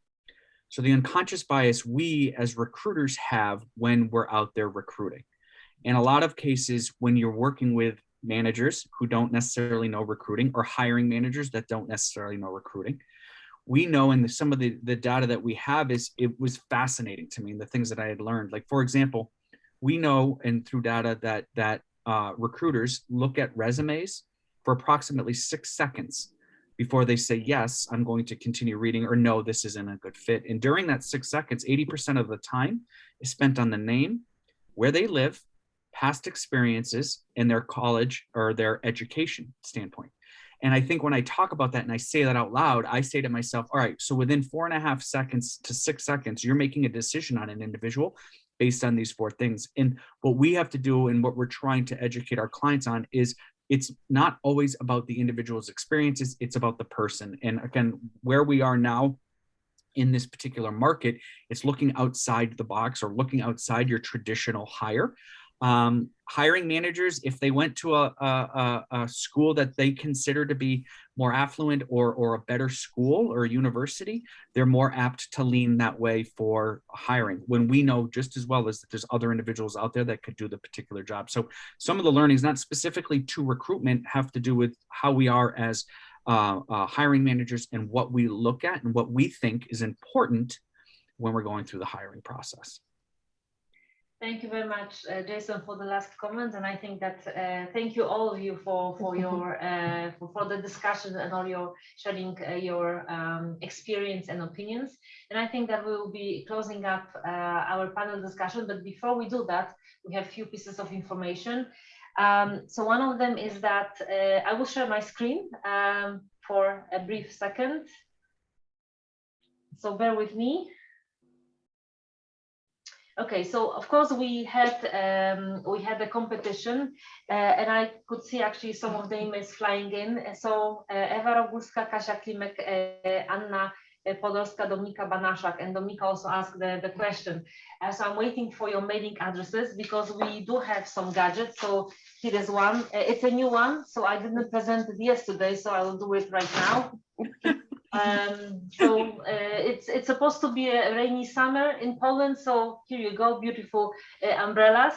[SPEAKER 3] So the unconscious bias we as recruiters have when we're out there recruiting. In a lot of cases, when you're working with managers who don't necessarily know recruiting, or hiring managers that don't necessarily know recruiting, we know, and some of the data that we have is, it was fascinating to me, and the things that I had learned. Like, for example, we know, and through data, that recruiters look at resumes for approximately 6 seconds before they say, yes, I'm going to continue reading, or no, this isn't a good fit. And during that 6 seconds, 80% of the time is spent on the name, where they live, past experiences, and their college or their education standpoint. And I think when I talk about that and I say that out loud, I say to myself, all right, so within 4.5 seconds to 6 seconds, you're making a decision on an individual. based on these 4 things. And what we have to do and what we're trying to educate our clients on is it's not always about the individual's experiences, it's about the person. And again, where we are now in this particular market, it's looking outside the box or looking outside your traditional hire. Hiring managers, if they went to a school that they consider to be more affluent or a better school or a university, they're more apt to lean that way for hiring, when we know just as well as that there's other individuals out there that could do the particular job. So some of the learnings, not specifically to recruitment, have to do with how we are as hiring managers and what we look at and what we think is important when we're going through the hiring process.
[SPEAKER 2] Thank you very much, Jason, for the last comment, and I think that thank you all of you for your for the discussion and all your sharing your experience and opinions. And I think that we will be closing up our panel discussion. But before we do that, we have a few pieces of information. So one of them is that I will share my screen for a brief second. So bear with me. Okay, so of course we had a competition, and I could see actually some of the emails flying in. So Ewa Roguska, Kasia Klimek, Anna Podolska, Dominika Banaszak, and Dominika also asked the question. So I'm waiting for your mailing addresses because we do have some gadgets. So here is one. It's a new one, so I didn't present it yesterday, so I will do it right now. So it's supposed to be a rainy summer in Poland. So here you go, beautiful umbrellas.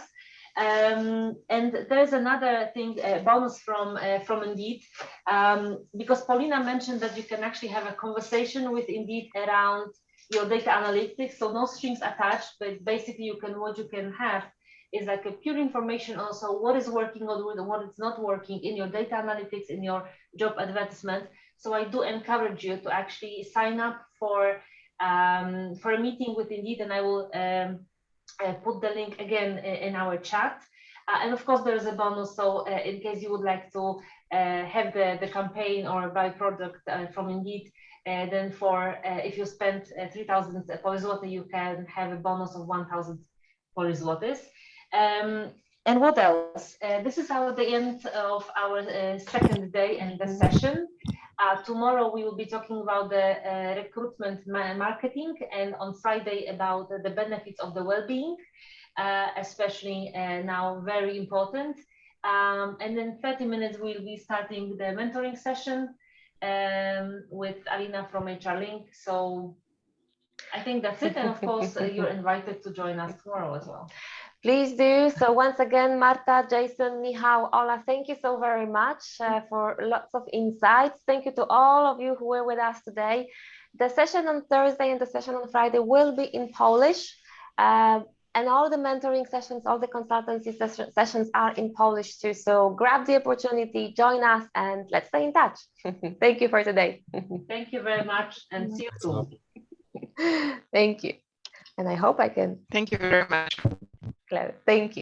[SPEAKER 2] And there's another thing, bonus from Indeed, because Paulina mentioned that you can actually have a conversation with Indeed around your data analytics. So no strings attached, but basically what you can have is like a pure information also what is working or what is not working in your data analytics, in your job advertisement. So I do encourage you to actually sign up for a meeting with Indeed, and I will put the link again in our chat. And of course, there is a bonus. So in case you would like to have the campaign or buy product from Indeed, then if you spend 3,000 Polish zloty, you can have a bonus of 1,000 Polish zlotys. And what else? This is the end of our second day in the session. Tomorrow we will be talking about the recruitment marketing, and on Friday about the benefits of the well-being, especially now very important. And in 30 minutes we'll be starting the mentoring session with Alina from HR Link. So I think that's it, and of course you're invited to join us tomorrow as well.
[SPEAKER 1] Please do. So once again, Marta, Jason, Michał, Ola, thank you so very much for lots of insights. Thank you to all of you who were with us today. The session on Thursday and the session on Friday will be in Polish. And all the mentoring sessions, all the consultancy sessions are in Polish too. So grab the opportunity, join us, and let's stay in touch. Thank you for today.
[SPEAKER 2] Thank you very much, and see you soon.
[SPEAKER 1] Thank you. And I hope I can.
[SPEAKER 5] Thank you very much.
[SPEAKER 1] Thank you.